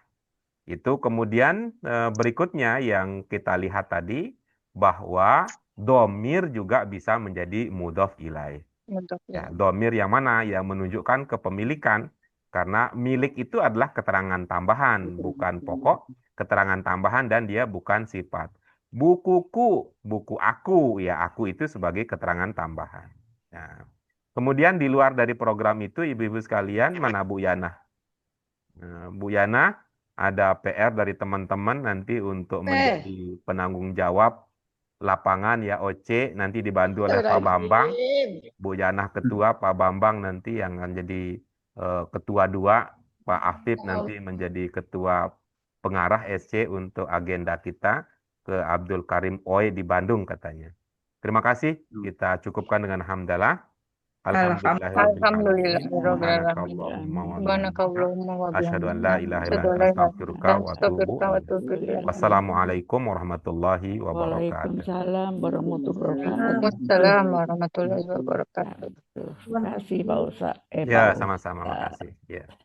Itu kemudian berikutnya yang kita lihat tadi bahwa domir juga bisa menjadi mudhof ilaih. Ya, domir yang mana? Yang menunjukkan kepemilikan. Karena milik itu adalah keterangan tambahan, bukan pokok. Keterangan tambahan dan dia bukan sifat. Bukuku, buku aku, ya aku itu sebagai keterangan tambahan. Nah, kemudian di luar dari program itu, ibu-ibu sekalian, mana Bu Yana? Bu Yana, ada PR dari teman-teman nanti untuk menjadi penanggung jawab lapangan ya OC, nanti dibantu oleh Pak Bambang. Bu Yana ketua, Pak Bambang nanti yang akan jadi ketua 2, Pak Afif nanti menjadi ketua pengarah SC untuk agenda kita ke Abdul Karim Oy di Bandung katanya. Terima kasih, kita cukupkan dengan hamdalah. Asyhadu an la ilaha illa anta astaghfiruka wa atubu ilaik. Wassalamualaikum warahmatullahi wabarakatuh. Waalaikumsalam warahmatullahi wabarakatuh. Waalaikumsalam warahmatullahi wabarakatuh. Terima kasih, Pak Ustaz. Ya, sama-sama, makasih. Ya.